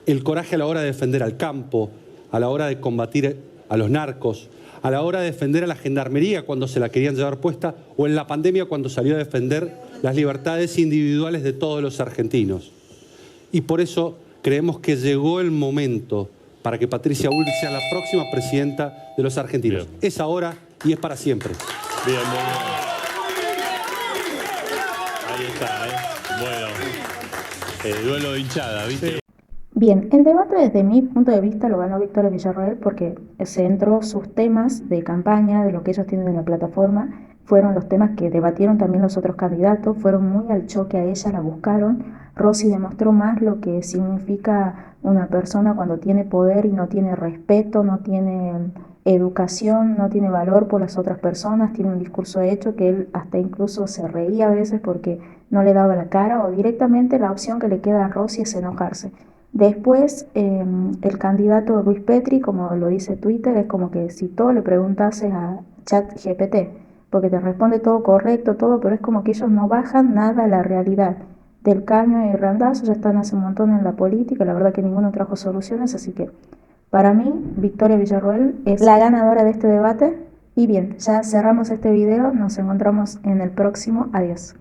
el coraje a la hora de defender al campo, a la hora de combatir a los narcos, a la hora de defender a la gendarmería cuando se la querían llevar puesta, o en la pandemia cuando salió a defender las libertades individuales de todos los argentinos. Y por eso creemos que llegó el momento para que Patricia Bullrich sea la próxima presidenta de los argentinos. Bien. Es ahora y es para siempre. Bien, muy bien. Ahí está, ¿eh? Bueno, duelo de hinchada, ¿viste? Sí. Bien, el debate desde mi punto de vista lo ganó Victoria Villarroel porque centró sus temas de campaña, de lo que ellos tienen en la plataforma, fueron los temas que debatieron también los otros candidatos, fueron muy al choque a ella, la buscaron. Rossi demostró más lo que significa una persona cuando tiene poder y no tiene respeto, no tiene educación, no tiene valor por las otras personas, tiene un discurso hecho que él hasta incluso se reía a veces porque no le daba la cara, o directamente la opción que le queda a Rossi es enojarse. Después, el candidato Luis Petri, como lo dice Twitter, es como que si todo le preguntases a ChatGPT, porque te responde todo correcto, todo, pero es como que ellos no bajan nada a la realidad. Del Caño y Randazzo ya están hace un montón en la política, la verdad que ninguno trajo soluciones, así que para mí, Victoria Villarroel es la ganadora de este debate. Y bien, ya cerramos este video, nos encontramos en el próximo, adiós.